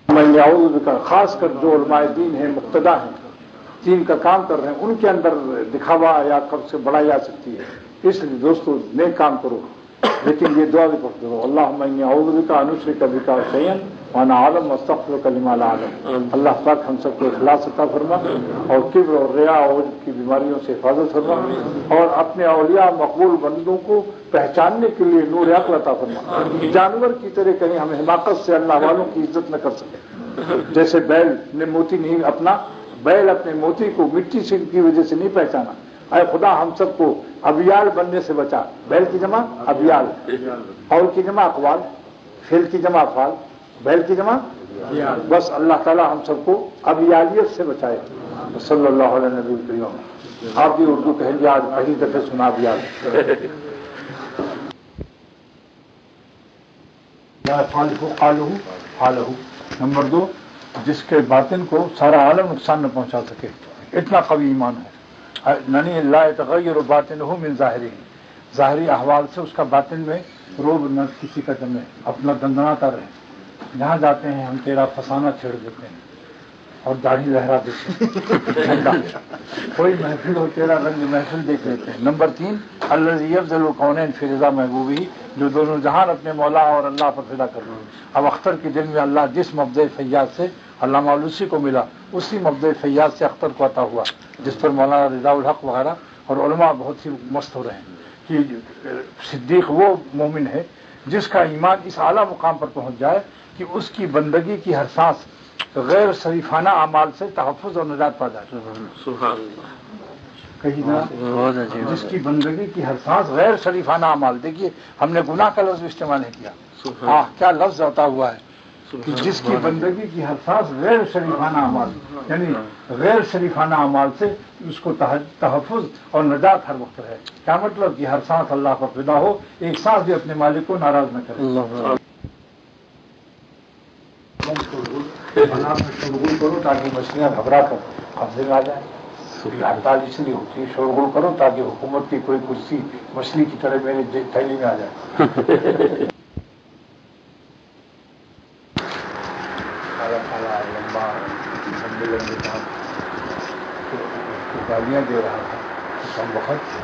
میں اعوذ بک، خاص کر جو علماء دین ہیں، مقتدا ہیں، دین کا کام کر رہے ہیں، ان کے اندر دکھاوا یا کب سے بڑھائی آ سکتی ہے. اس لیے دوستو نیک کام کرو. لیکن یہ دعا بھی پڑھتے رہو، اللہم انی اعوذ بک ان اشرک بک شیئا وانا اعلم واستغفرک لما لا اعلم۔ اللہ پاک ہم سب کو اخلاص عطا فرما اور کبر اور ریا اور عجب کی بیماریوں سے حفاظت فرما اور اپنے اولیاء مقبول بندوں کو پہچاننے کے لیے نور عقل عطا فرما، جانور کی طرح کہیں ہم حماقت سے اللہ والوں کی عزت نہ کر سکیں، جیسے بیل نے موتی نہیں بیل اپنے موتی کو مٹی سے کی وجہ سے نہیں پہچانا۔ اے خدا ہم سب کو ابیال بننے سے بچا، بیل کی جمع ابیال، اور کی جمع اقوال، فعل کی جمع افعال، بیل کی جمع، بس اللہ تعالی ہم سب کو ابیالیت سے بچائے۔ صلی اللہ علیہ نبی الکریم۔ آپ بھی اردو کہیں گے، آج پہلی دفعہ سنا ابیال۔ نمبر 2، جس کے باطن کو سارا عالم نقصان نہ پہنچا سکے، اتنا قوی ایمان ہو۔ ننی لا يتغیر باطنہ من ظاہری، ظاہری احوال سے اس کا باطن میں روب نہ کسی کا جمے، اپنا دندناتا رہے۔ جہاں جاتے ہیں ہم تیرا فسانہ چھیڑ دیتے ہیں اور داڑھی لہرا دیتے ہیں، کوئی محفل ہو تیرا رنگ محفل دیکھ لیتے ہیں۔ نمبر 3، الذی یفضل الکونین فی رضا محبوبہ، جو دونوں جہان اپنے مولا اور اللہ پر فدا کر رہے ہیں۔ اب اختر کے دل میں اللہ جس مبدأ فیاض سے علامہ علوسی کو ملا، اسی مبدأ فیاض سے اختر کو عطا ہوا، جس پر مولانا رضا الحق وغیرہ اور علماء بہت ہی مست ہو رہے ہیں کہ صدیق وہ مومن ہے جس کا ایمان اس اعلیٰ مقام پر پہنچ جائے کہ اس کی بندگی کی ہر سانس غیر شریفانہ اعمال سے تحفظ اور نجات پا جائے۔ کہیں نا، جس کی بندگی کی ہر سانس غیر شریفانہ اعمال، دیکھیے ہم نے گناہ کا لفظ استعمال نہیں کیا، ہاں کیا لفظ آتا ہوا ہے کہ جس کی بندگی کی ہر سانس غیر شریفانہ اعمال، یعنی غیر شریفانہ اعمال سے اس کو تحفظ اور نجات ہر وقت رہے۔ کیا مطلب کہ ہر سانس اللہ پر فدا ہو، ایک سانس بھی اپنے مالک کو ناراض نہ کرے۔ شورغل کرو تاکہ مچھلیاں گھبرا کر قبضے میں آ جائیں۔ ہڑتال اس لیے ہوتی ہے، شورغل کرو تاکہ حکومت کی کوئی کرسی مچھلی کی طرح میری تھیلی میں آ جائے۔ لمبا لمبے لمبے کام گالیاں دے رہا تھا کم وقت،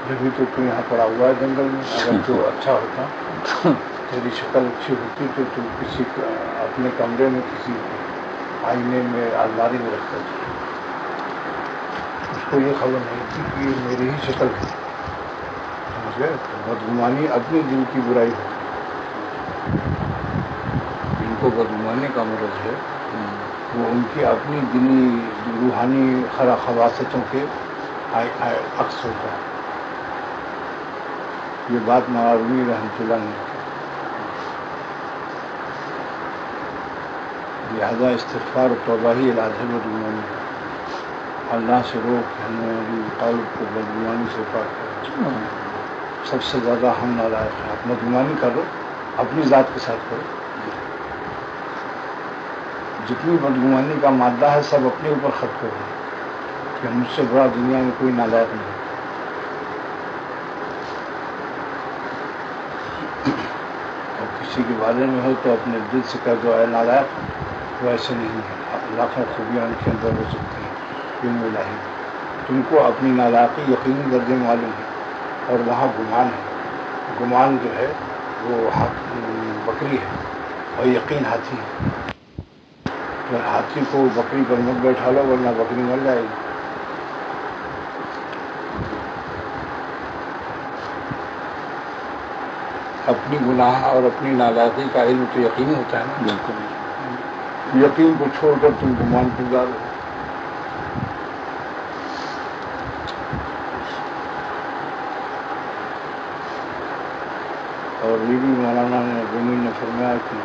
جبھی تو یہاں پڑا ہوا ہے جنگل میں، اگر تو اچھا ہوتا، تیری شکل اچھی ہوتی تو کسی اپنے کمرے میں کسی آئینے میں الماری میں رکھتا تھا۔ اس کو یہ خبر نہیں تھی کہ یہ میری ہی شکل ہے، سمجھ گئے؟ بدگمانی اپنے دل کی برائی ہے، جن کو بدگمانی کا مرض ہے وہ ان کی اپنی دلی روحانی خواصوں کے عکس ہوتا ہے۔ یہ بات مولانا رحمۃ اللہ نے، لہذا استغفار و توبہ ہی علاج ہے بدگمانی کا۔ اللہ سے روک ہماری قلب کو بدگمانی سے پاک کرو۔ سب سے زیادہ ہم نالائق ہیں، آپ بدگمانی کرو اپنی ذات کے ساتھ کرو۔ جتنی بدگمانی کا مادہ ہے سب اپنے اوپر خرچ کرو کہ مجھ سے بڑا دنیا میں کوئی نالائق نہیں۔ اور کسی کے بارے میں ہو تو اپنے دل سے کہہ دو، اے نالائق، وہ ایسے نہیں ہے، لاکھوں خوبیاں ان کے اندر ہو سکتی ہیں، علم الہی۔ تم کو اپنی نالائقی یقینی درجے معلوم ہے اور وہاں گمان ہے۔ گمان جو ہے وہ بکری ہے اور یقین ہاتھی ہے۔ اگر ہاتھی کو بکری پر مت بیٹھا لو ورنہ بکری مر جائے گی۔ اپنی گناہ اور اپنی نالائقی کا علم تو یقین ہوتا ہے نا، بالکل۔ یقین کو چھوڑ کر تم گمان پر ڈالو۔ اور یہ بھی مولانا رومی نے فرمایا کہ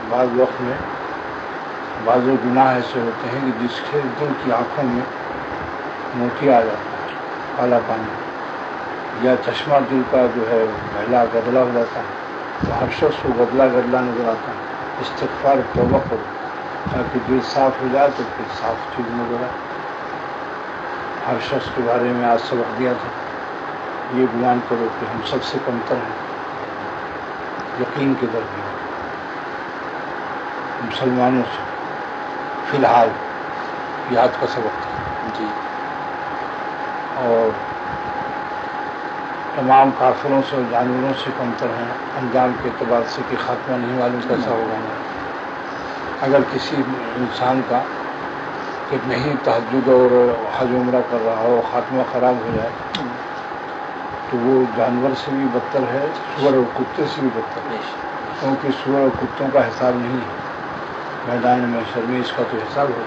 بعض وقت میں بعض گناہ ایسے ہوتے ہیں کہ جس کے دل کی آنکھوں میں موتی آ جاتا ہے، کالا پانی، یا چشمہ دل کا جو ہے مہلا گدلا ہو جاتا ہے، تو ہر شخص کو گدلا گدلا نظر آتا ہے۔ استغفار توبہ کرو تاکہ دل صاف ہو جائے تو پھر صاف چیز نظر آئے۔ ہر شخص کے بارے میں آج سبق دیا تھا، یہ گمان کرو کہ ہم سب سے کمتر ہیں، یقین کے درمیان مسلمانوں سے فی الحال، یہ آج کا سبق تھا جی۔ اور تمام کافروں سے اور جانوروں سے کمتر ہیں انجام کے اعتبار سے کہ خاتمہ نہیں معلوم کیسا ہوگا ہمارا. اگر کسی انسان کا کہ نہیں تہجد اور حج عمرہ کر رہا ہو خاتمہ خراب ہو جائے تو وہ جانور سے بھی بدتر ہے، سور اور کتے سے بھی بدتر ہے، کیونکہ سور اور کتوں کا حساب نہیں ہے میدان محشر میں، اس کا تو حساب ہے.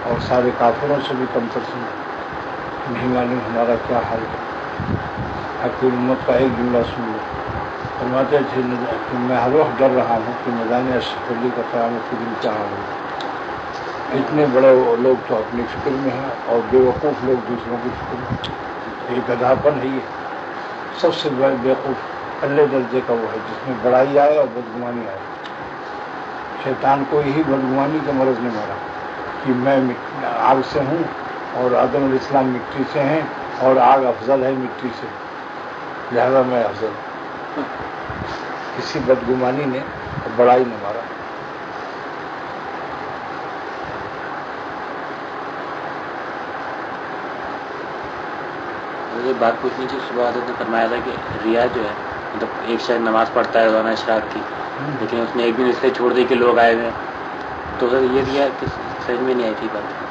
اور سارے کافروں سے بھی کمتر سے نہیں معلوم ہمارا کیا حال ہے. حقیر امت کا ایک جملہ سن لو. فرماتے تھے کہ میں ہر وقت ڈر رہا ہوں کہ میدان اشرف علی کا قیامت کے دن کیا حال ہوگا. اتنے بڑے لوگ تو اپنی فکر میں ہیں اور بے وقوف لوگ دوسروں کی فکر میں. یہ گدھاپن ہے. یہ سب سے بڑے بیوقوف پہلے درجے کا وہ ہے جس میں بڑائی آئے اور بدگمانی آئے. شیطان کو یہی بدگمانی کا مرض نے مارا کہ میں آگ سے ہوں اور آدم علیہ السلام مٹی سے ہیں اور آگ افضل ہے مٹی سے، لہذا میں افضل ہوں. کسی بدگمانی نے بڑائی نے مارا. مجھے بات پوچھنی تھی. صبح حضرت نے فرمایا تھا کہ ریا جو ہے مطلب ایک شاید نماز پڑھتا ہے روزانہ اشراق کی، لیکن اس نے ایک دن اس لیے چھوڑ دی کہ لوگ آئے ہوئے، تو سر یہ ریا سمجھ میں نہیں آئی تھی بات.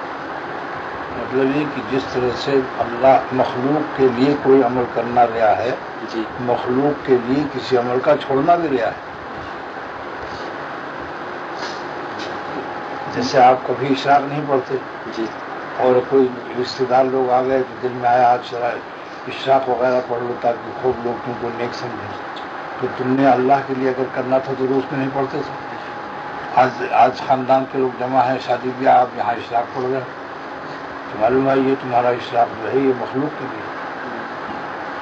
مطلب یہ کہ جس طرح سے اللہ مخلوق کے لیے کوئی عمل کرنا ریا ہے، جی مخلوق کے لیے کسی عمل کا چھوڑنا بھی ریا ہے. جیسے آپ کبھی اشراق نہیں پڑھتے جی اور کوئی رشتے دار لوگ آ گئے تو دل میں آیا آج اشراق وغیرہ پڑھ لو تاکہ خوب لوگ تم کو نیک سمجھیں، تو تم نے اللہ کے لیے اگر کرنا تھا تو روز میں نہیں پڑھتے تھے. آج خاندان کے لوگ جمع ہیں، شادی بیاہ، آپ یہاں اشراق پڑھ گئے تو معلوم ہے یہ تمہارا اشراق جو ہے یہ مخلوق کے لیے.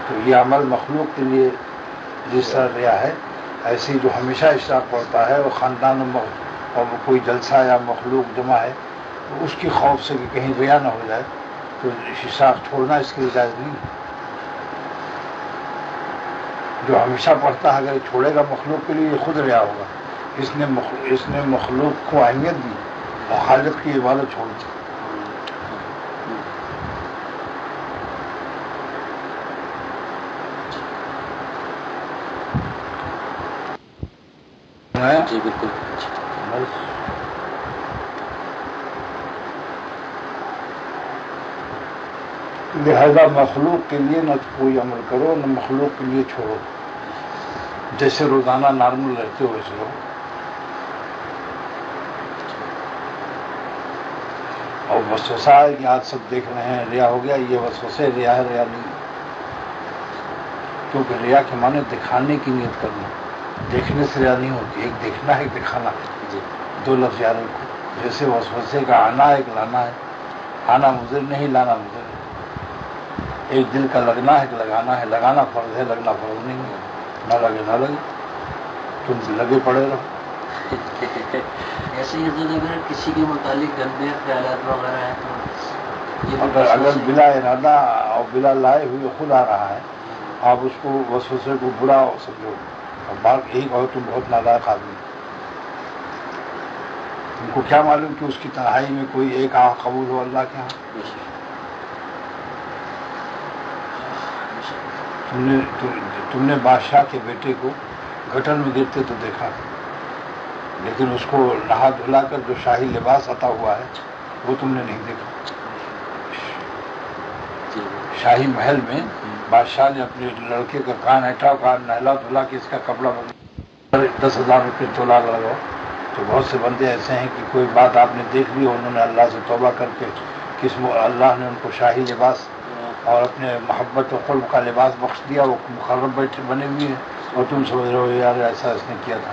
تو یہ عمل مخلوق کے لیے جس طرح ریا ہے، ایسے جو ہمیشہ اشراق پڑھتا ہے وہ خاندان اور کوئی جلسہ یا مخلوق جمع ہے تو اس کی خوف سے کہ کہیں ریا نہ ہو جائے تو اشراق چھوڑنا اس کے لیے جائز نہیں ہے. جو ہمیشہ پڑھتا ہے اگر چھوڑے گا مخلوق کے لیے یہ خود ریا ہوگا. اس نے مخلوق کو اہمیت دی اور خالق کی عبادت چھوڑ دی. جی بالکل. لہذا مخلوق کے لیے نہ کوئی عمل کرو نہ مخلوق کے لیے چھوڑو. جیسے روزانہ نارمل رہتے ہو ویسے رہو. اور وسوسہ ہے کہ آج سب دیکھ رہے ہیں ریا ہو گیا، یہ وسوسے ریا ہے، ریا نہیں. کیونکہ ریا کے معنی دکھانے کی نیت کرنا، دیکھنے سے ریا نہیں ہوتی. ایک دیکھنا ہے ایک دکھانا ہے، دو لفظ یاد رکھو. جیسے وسوسے کا آنا ہے ایک لانا ہے. آنا مضر نہیں، لانا مضر ہے. ایک دل کا لگنا ہے ایک لگانا ہے. لگانا فرض ہے، لگنا فرض نہیں ہے. نہ لگے نہ لگے، تم لگے پڑے رہو. ایسے ہی اگر کسی کے متعلق گندے خیالات وغیرہ ہیں تو اگر بلا ارادہ اور بلا لائے ہوئے خود آ رہا ہے، آپ اس کو وسوسے کو برا سمجھو. اور بات یہی کہو تم بہت نالائق آدمی. تم کو کیا معلوم کہ اس کی تنہائی میں کوئی ایک آہ قبول ہو اللہ کے ہاں. تم نے بادشاہ کے بیٹے کو گٹر میں گرتے تو دیکھا، لیکن اس کو نہا دھلا کر جو شاہی لباس عطا ہوا ہے وہ تم نے نہیں دیکھا. شاہی محل میں بادشاہ نے اپنے لڑکے کا کان ہٹا اور کہا نہلا دھلا کے اس کا کپڑا بنا 10,000 روپے تولہ لگاؤ. تو بہت سے بندے ایسے ہیں کہ کوئی بات آپ نے دیکھ لی، انہوں نے اللہ سے توبہ کر کے اللہ نے ان کو شاہی لباس اور اپنے محبت و قرب کا لباس بخش دیا، وہ مقرب بیٹھے بنے ہوئے ہیں اور تم سمجھ رہے ہو یار ایسا اس نے کیا تھا.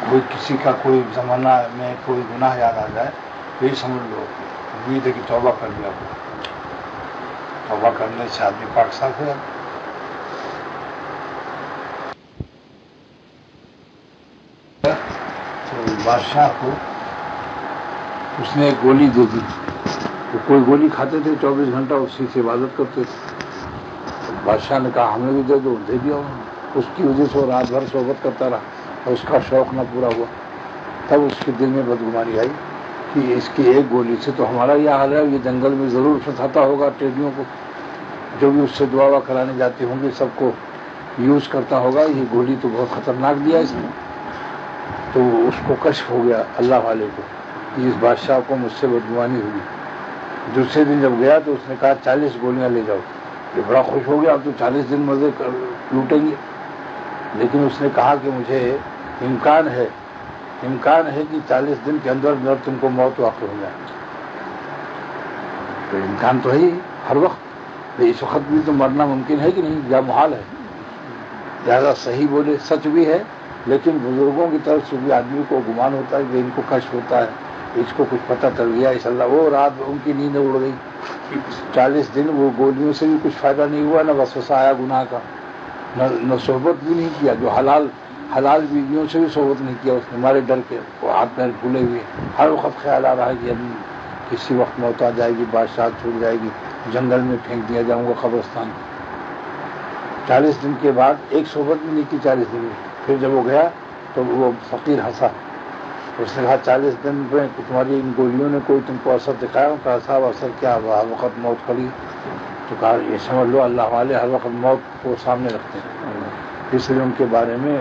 کوئی کسی کا کوئی زمانہ میں کوئی گناہ یاد آ جائے تو یہ سمجھ لو امید ہے کہ توبہ کر لیا ہو. توبہ کرنے سے آدمی پاک صاف ہو جاتا. تو بادشاہ کو اس نے ایک گولی دے دی. تو کوئی گولی کھاتے تھے 24 گھنٹہ اسی سے عبادت کرتے تھے. بادشاہ نے کہا ہمیں بھی دے دو، دے دیا. اس کی وجہ سے وہ رات بھر صحبت کرتا رہا اور اس کا شوق نہ پورا ہوا. تب اس کے دل میں بدگمانی آئی کہ اس کی ایک گولی سے تو ہمارا یہ حال ہے، یہ جنگل میں ضرور پھنساتا ہوگا ٹیڈیوں کو، جو بھی اس سے دعا کرانے جاتے ہوں گے سب کو یوز کرتا ہوگا. یہ گولی تو بہت خطرناک دیا اس نے. تو اس کو کشف ہو گیا اللہ والے کو کہ اس بادشاہ کو مجھ سے بدگمانی ہوئی. دوسرے دن جب گیا تو اس نے کہا 40 گولیاں لے جاؤ. یہ بڑا خوش ہو گیا، اب تو 40 دن مزے لوٹیں گے. لیکن اس نے کہا کہ مجھے امکان ہے کہ 40 دن کے اندر تم کو موت واقع ہو جائے. تو امکان تو ہے ہی ہر وقت. اس وقت بھی تو مرنا ممکن ہے کہ نہیں، یا محال ہے. زیادہ صحیح بولے سچ بھی ہے، لیکن بزرگوں کی طرف سے بھی آدمی کو گمان ہوتا ہے کہ ان کو کشف ہوتا ہے، اس کو کچھ پتہ چل گیا. اس اللہ وہ رات ان کی نیند اڑ گئی. 40 دن وہ گولیوں سے بھی کچھ فائدہ نہیں ہوا، نہ وسوسہ آیا گناہ کا، نہ صحبت بھی نہیں کیا. جو حلال بیویوں سے بھی صحبت نہیں کیا اس نے، ہمارے ڈر کے وہ ہاتھ پیر پھولے ہوئے. ہر وقت خیال آ رہا ہے کہ اب کسی وقت موت آ جائے گی، بادشاہ چھوٹ جائے گی، جنگل میں پھینک دیا جاؤں گا قبرستان. 40 دن کے بعد ایک صحبت بھی نہیں کی 40 دن میں. پھر جب وہ گیا تو وہ فقیر ہنسا. اس نے کہا 40 دن میں تمہاری ان گولیوں نے کوئی تم کو اثر دکھایا؟ کہا صاحب اثر کیا ہوا، ہر وقت موت کھڑی. تو کہا یہ سمجھ لو اللہ والے ہر وقت موت کو سامنے رکھتے ہیں، اس لیے ان کے بارے میں